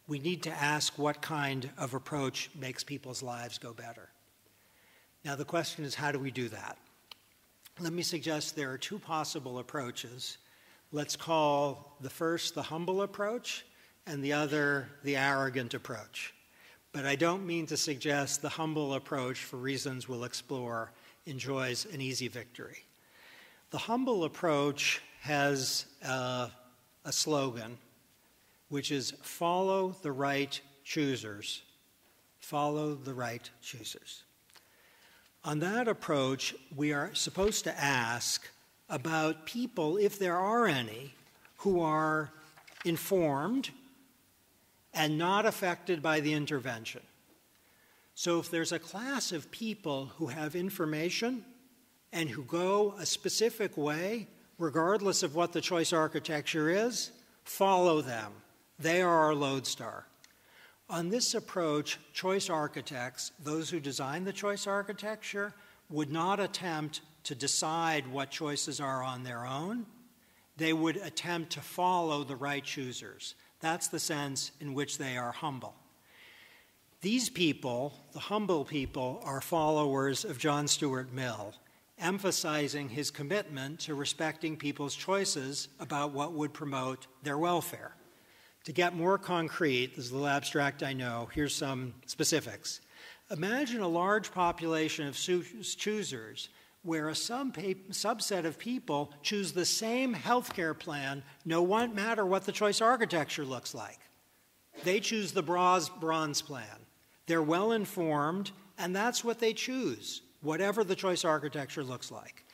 We need to ask what kind of approach makes people's lives go better. Now, the question is, how do we do that? Let me suggest there are two possible approaches. Let's call the first the humble approach and the other the arrogant approach. But I don't mean to suggest the humble approach, for reasons we'll explore, enjoys an easy victory. The humble approach has a slogan, which is follow the right choosers. Follow the right choosers. On that approach, we are supposed to ask about people, if there are any, who are informed and not affected by the intervention. So if there's a class of people who have information and who go a specific way, regardless of what the choice architecture is, follow them. They are our lodestar. On this approach, choice architects, those who design the choice architecture, would not attempt to decide what choices are on their own. They would attempt to follow the right choosers. That's the sense in which they are humble. These people, the humble people, are followers of John Stuart Mill, emphasizing his commitment to respecting people's choices about what would promote their welfare. To get more concrete, this is a little abstract, I know, here's some specifics. Imagine a large population of choosers where a subset of people choose the same healthcare plan, no matter what the choice architecture looks like. They choose the bronze plan. They're well informed, and that's what they choose, whatever the choice architecture looks like.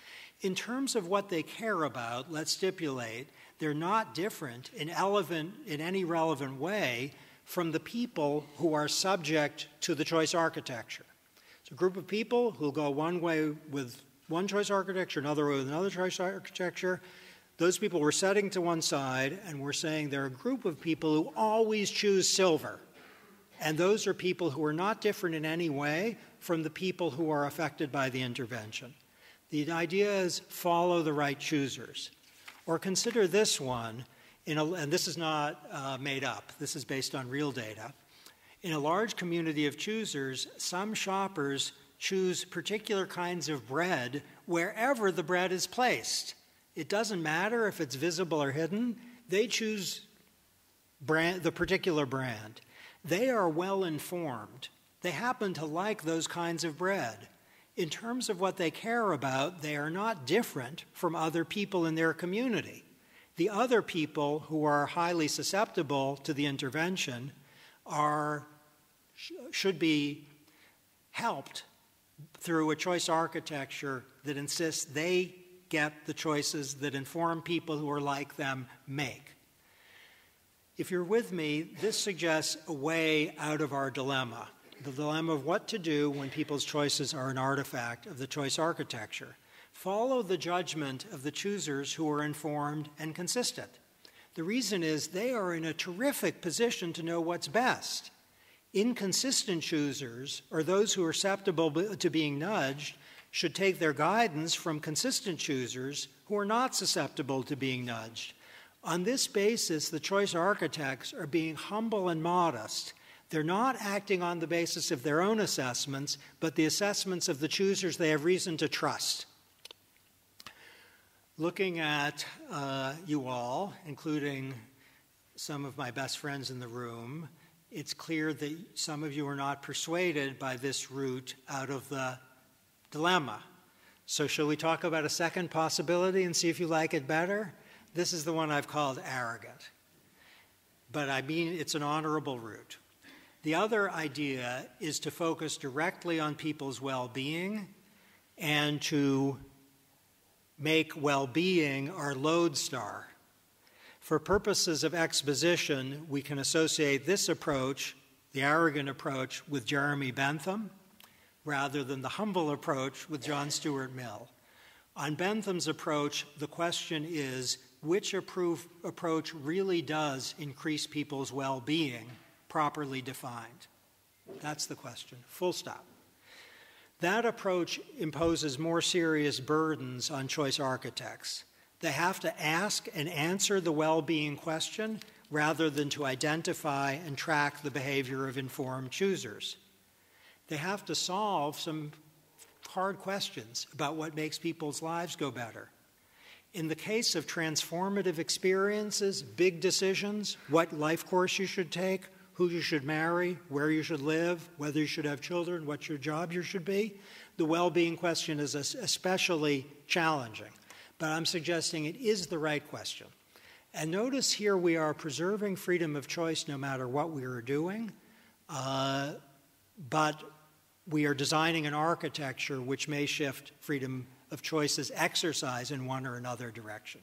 In terms of what they care about, let's stipulate they're not different in any relevant way from the people who are subject to the choice architecture. It's a group of people who'll go one way with one choice architecture, another way with another choice architecture. Those people we're setting to one side, and we're saying they're a group of people who always choose silver. And those are people who are not different in any way from the people who are affected by the intervention. The idea is follow the right choosers. Or consider this one, and this is not made up, this is based on real data. In a large community of choosers, some shoppers choose particular kinds of bread wherever the bread is placed. It doesn't matter if it's visible or hidden, they choose the particular brand. They are well informed. They happen to like those kinds of bread. in terms of what they care about, they are not different from other people in their community. The other people who are highly susceptible to the intervention should be helped through a choice architecture that insists they get the choices that informed people who are like them make. If you're with me, this suggests a way out of our dilemma, the dilemma of what to do when people's choices are an artifact of the choice architecture. Follow the judgment of the choosers who are informed and consistent. The reason is they are in a terrific position to know what's best. Inconsistent choosers, or those who are susceptible to being nudged, should take their guidance from consistent choosers who are not susceptible to being nudged. On this basis, the choice architects are being humble and modest. They're not acting on the basis of their own assessments, but the assessments of the choosers they have reason to trust. Looking at you all, including some of my best friends in the room, it's clear that some of you are not persuaded by this route out of the dilemma. So shall we talk about a second possibility and see if you like it better? This is the one I've called arrogant. But I mean, it's an honorable route. The other idea is to focus directly on people's well-being and to make well-being our lodestar. For purposes of exposition, we can associate this approach, the arrogant approach, with Jeremy Bentham, rather than the humble approach with John Stuart Mill. On Bentham's approach, the question is, which approach really does increase people's well-being, properly defined? That's the question, full stop. That approach imposes more serious burdens on choice architects. They have to ask and answer the well-being question rather than to identify and track the behavior of informed choosers. They have to solve some hard questions about what makes people's lives go better. In the case of transformative experiences, big decisions, what life course you should take, who you should marry, where you should live, whether you should have children, what your job you should be, the well-being question is especially challenging. But I'm suggesting it is the right question. And notice here we are preserving freedom of choice no matter what we are doing, but we are designing an architecture which may shift freedom of choice's exercise in one or another direction.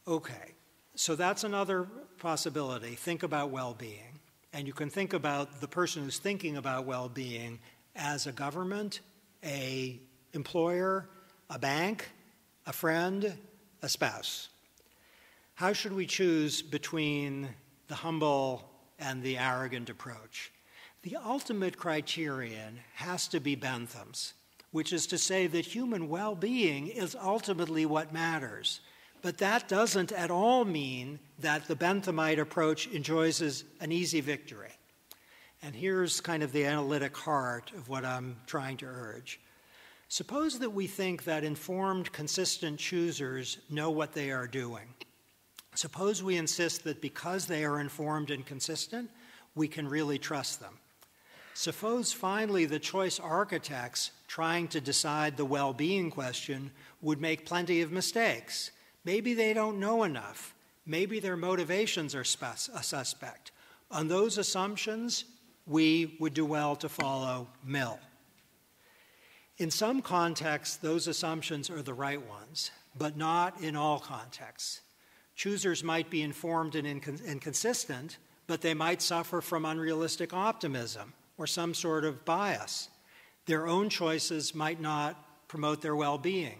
Okay, so that's another possibility. Think about well-being. And you can think about the person who's thinking about well-being as a government, an employer, a bank, a friend, a spouse. How should we choose between the humble and the arrogant approach? The ultimate criterion has to be Bentham's, which is to say that human well-being is ultimately what matters. But that doesn't at all mean that the Benthamite approach enjoys an easy victory. And here's kind of the analytic heart of what I'm trying to urge. Suppose that we think that informed, consistent choosers know what they are doing. Suppose we insist that because they are informed and consistent, we can really trust them. Suppose finally the choice architects trying to decide the well-being question would make plenty of mistakes. Maybe they don't know enough. Maybe their motivations are a suspect. On those assumptions, we would do well to follow Mill. In some contexts, those assumptions are the right ones, but not in all contexts. Choosers might be informed and inconsistent, but they might suffer from unrealistic optimism or some sort of bias. Their own choices might not promote their well-being.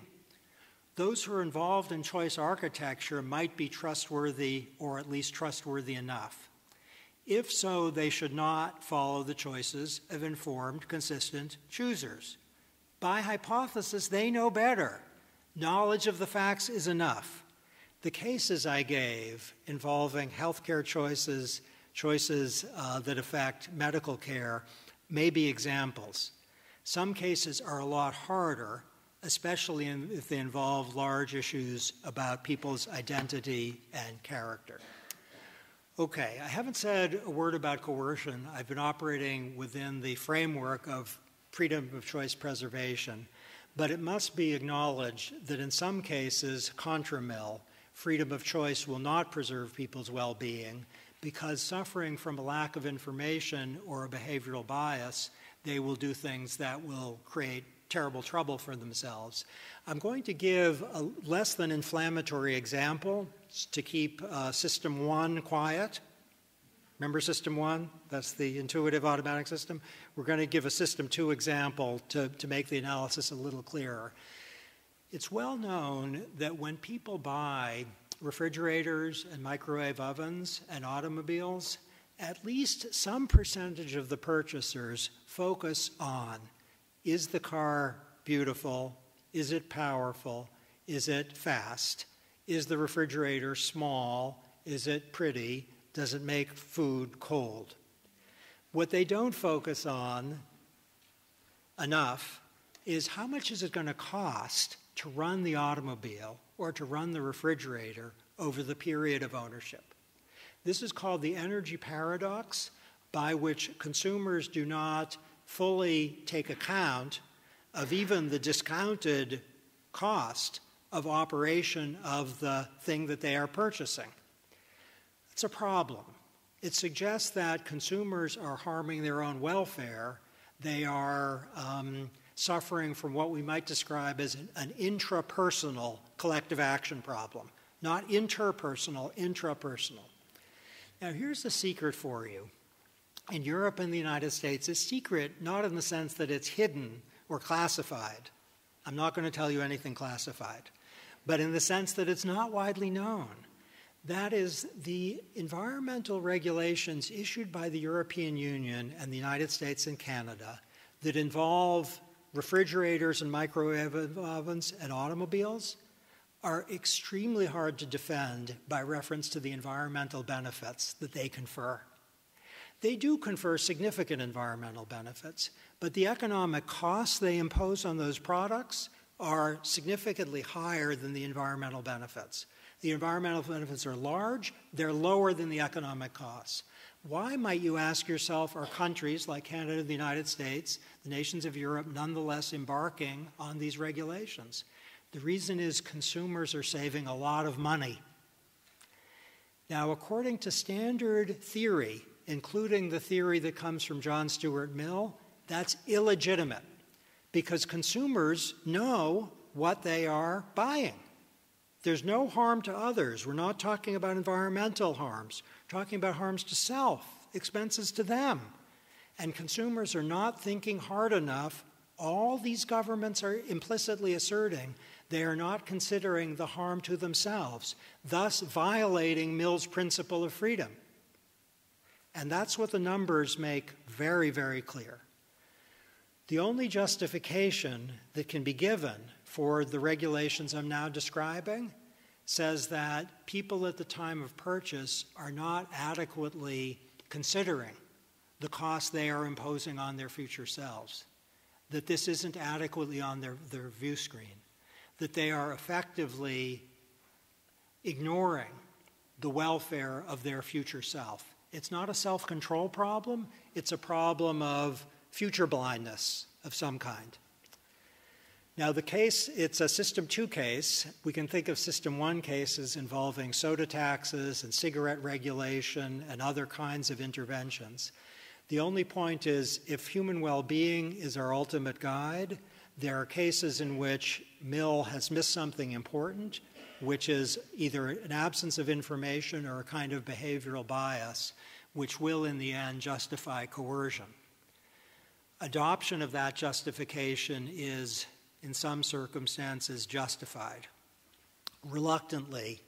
Those who are involved in choice architecture might be trustworthy or at least trustworthy enough. If so, they should not follow the choices of informed, consistent choosers. By hypothesis, they know better. Knowledge of the facts is enough. The cases I gave involving healthcare choices that affect medical care may be examples. Some cases are a lot harder, especially if they involve large issues about people's identity and character. Okay, I haven't said a word about coercion. I've been operating within the framework of freedom of choice preservation, but it must be acknowledged that in some cases, contra mill, freedom of choice will not preserve people's well-being because suffering from a lack of information or a behavioral bias, they will do things that will create terrible trouble for themselves. I'm going to give a less than inflammatory example to keep System 1 quiet. Remember System 1? That's the intuitive automatic system. We're going to give a System 2 example to make the analysis a little clearer. It's well known that when people buy refrigerators and microwave ovens and automobiles, at least some percentage of the purchasers focus on, is the car beautiful? Is it powerful? Is it fast? Is the refrigerator small? Is it pretty? Does it make food cold? What they don't focus on enough is how much is it going to cost to run the automobile or to run the refrigerator over the period of ownership. This is called the energy paradox, by which consumers do not fully take account of even the discounted cost of operation of the thing that they are purchasing. It's a problem. It suggests that consumers are harming their own welfare. They are suffering from what we might describe as an intrapersonal collective action problem. Not interpersonal, intrapersonal. Now here's the secret for you. In Europe and the United States, it's secret not in the sense that it's hidden or classified. I'm not going to tell you anything classified. But in the sense that it's not widely known. That is, the environmental regulations issued by the European Union and the United States and Canada that involve refrigerators and microwave ovens and automobiles are extremely hard to defend by reference to the environmental benefits that they confer. They do confer significant environmental benefits, but the economic costs they impose on those products are significantly higher than the environmental benefits. The environmental benefits are large, they're lower than the economic costs. Why, might you ask yourself, are countries like Canada, the United States, the nations of Europe, nonetheless embarking on these regulations? The reason is consumers are saving a lot of money. Now, according to standard theory, including the theory that comes from John Stuart Mill, that's illegitimate because consumers know what they are buying. There's no harm to others. We're not talking about environmental harms. We're talking about harms to self, expenses to them. And consumers are not thinking hard enough. All these governments are implicitly asserting they are not considering the harm to themselves, thus violating Mill's principle of freedom. And that's what the numbers make very, very clear. The only justification that can be given for the regulations I'm now describing says that people at the time of purchase are not adequately considering the cost they are imposing on their future selves, that this isn't adequately on their view screen, that they are effectively ignoring the welfare of their future self. It's not a self-control problem, it's a problem of future blindness of some kind. Now the case, it's a System 2 case. We can think of System 1 cases involving soda taxes and cigarette regulation and other kinds of interventions. The only point is, if human well-being is our ultimate guide, there are cases in which Mill has missed something important, which is either an absence of information or a kind of behavioral bias, which will in the end justify coercion. Adoption of that justification is, in some circumstances, justified. Reluctantly,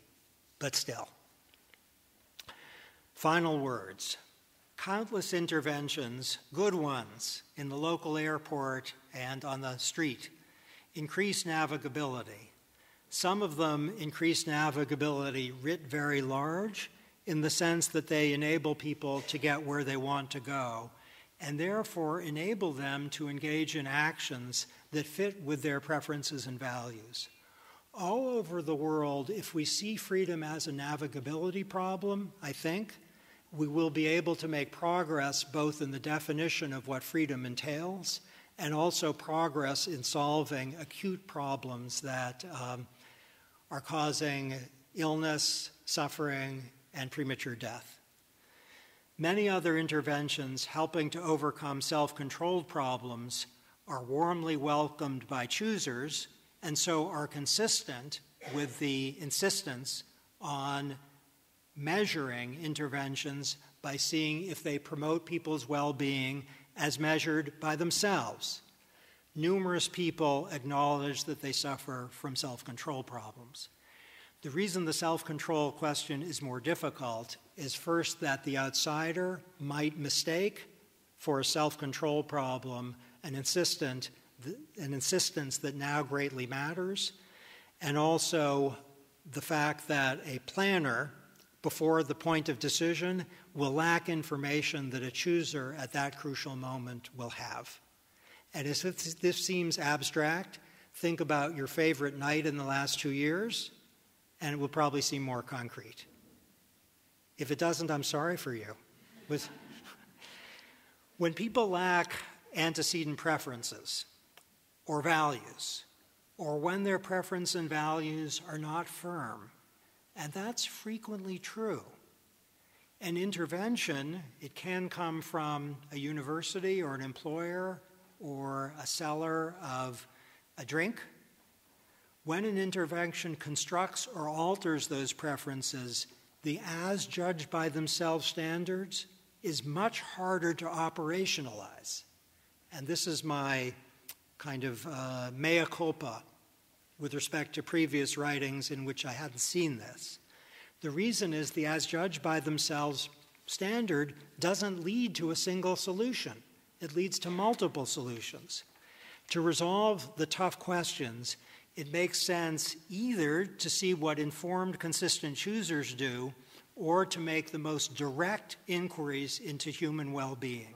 but still. Final words. Countless interventions, good ones, in the local airport and on the street, increase navigability. Some of them increase navigability writ very large in the sense that they enable people to get where they want to go and therefore enable them to engage in actions that fit with their preferences and values. All over the world, if we see freedom as a navigability problem, I think, we will be able to make progress both in the definition of what freedom entails and also progress in solving acute problems that are causing illness, suffering, and premature death. Many other interventions helping to overcome self-controlled problems are warmly welcomed by choosers, and so are consistent with the insistence on measuring interventions by seeing if they promote people's well-being as measured by themselves. Numerous people acknowledge that they suffer from self-control problems. The reason the self-control question is more difficult is first that the outsider might mistake for a self-control problem an insistence that now greatly matters, and also the fact that a planner, before the point of decision, will lack information that a chooser at that crucial moment will have. And if this seems abstract, think about your favorite night in the last 2 years, and it will probably seem more concrete. If it doesn't, I'm sorry for you. When people lack antecedent preferences or values, or when their preference and values are not firm, and that's frequently true. An intervention, it can come from a university or an employer or a seller of a drink. When an intervention constructs or alters those preferences, the as judged by themselves standards is much harder to operationalize. And this is my kind of mea culpa with respect to previous writings in which I hadn't seen this. The reason is the as judged by themselves standard doesn't lead to a single solution. It leads to multiple solutions. To resolve the tough questions, it makes sense either to see what informed, consistent choosers do or to make the most direct inquiries into human well-being.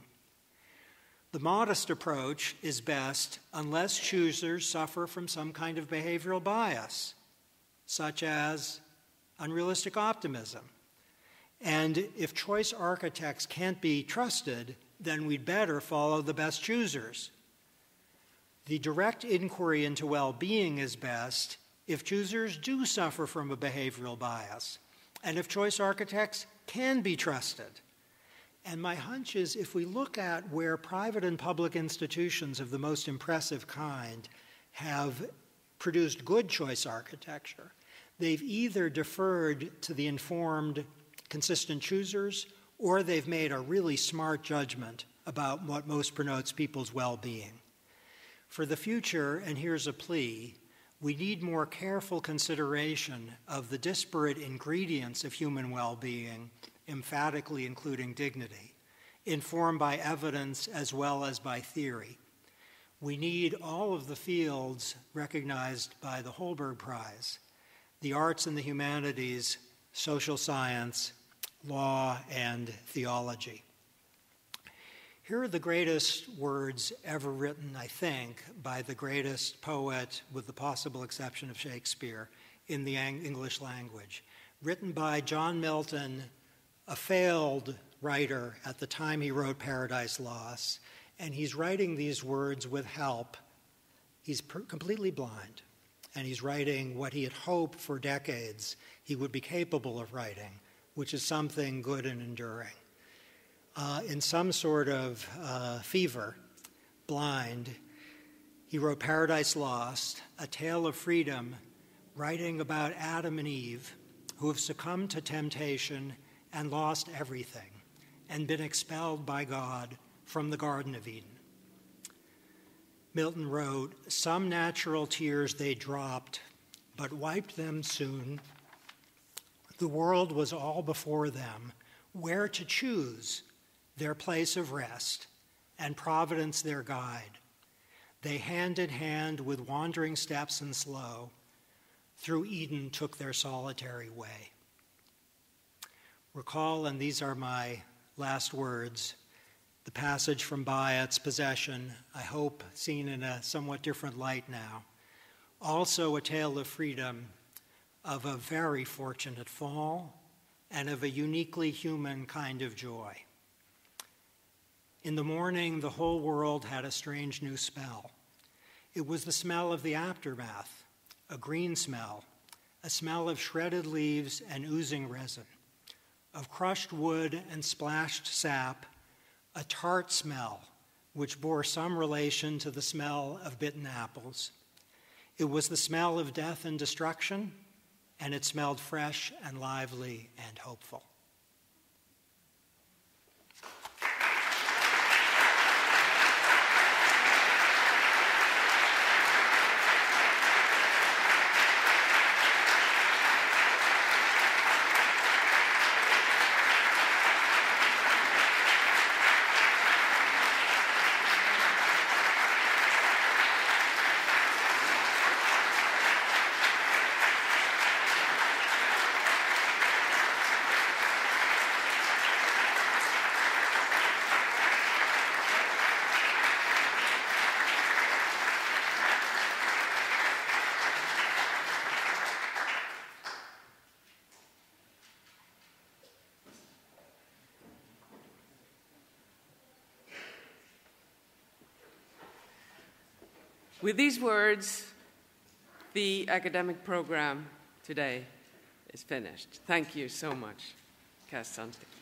The modest approach is best unless choosers suffer from some kind of behavioral bias, such as unrealistic optimism. And if choice architects can't be trusted, then we'd better follow the best choosers. The direct inquiry into well-being is best if choosers do suffer from a behavioral bias, and if choice architects can be trusted. And my hunch is if we look at where private and public institutions of the most impressive kind have produced good choice architecture, they've either deferred to the informed, consistent choosers, or they've made a really smart judgment about what most promotes people's well-being. For the future, and here's a plea, we need more careful consideration of the disparate ingredients of human well-being, emphatically including dignity, informed by evidence as well as by theory. We need all of the fields recognized by the Holberg Prize, the arts and the humanities, social science, law, and theology. Here are the greatest words ever written, I think, by the greatest poet, with the possible exception of Shakespeare, in the English language. Written by John Milton, a failed writer at the time he wrote Paradise Lost, and he's writing these words with help. He's completely blind, and he's writing what he had hoped for decades he would be capable of writing, which is something good and enduring. In some sort of fever, blind, he wrote Paradise Lost, a tale of freedom, writing about Adam and Eve, who have succumbed to temptation and lost everything, and been expelled by God from the Garden of Eden. Milton wrote, "Some natural tears they dropped, but wiped them soon. The world was all before them, where to choose their place of rest, and Providence their guide. They hand in hand with wandering steps and slow, through Eden took their solitary way." Recall, and these are my last words, the passage from Bayet's Possession, I hope seen in a somewhat different light now. Also a tale of freedom, of a very fortunate fall, and of a uniquely human kind of joy. In the morning, the whole world had a strange new smell. It was the smell of the aftermath, a green smell, a smell of shredded leaves and oozing resin, of crushed wood and splashed sap, a tart smell which bore some relation to the smell of bitten apples. It was the smell of death and destruction, and it smelled fresh and lively and hopeful. With these words, the academic program today is finished. Thank you so much, Cass Sunstein.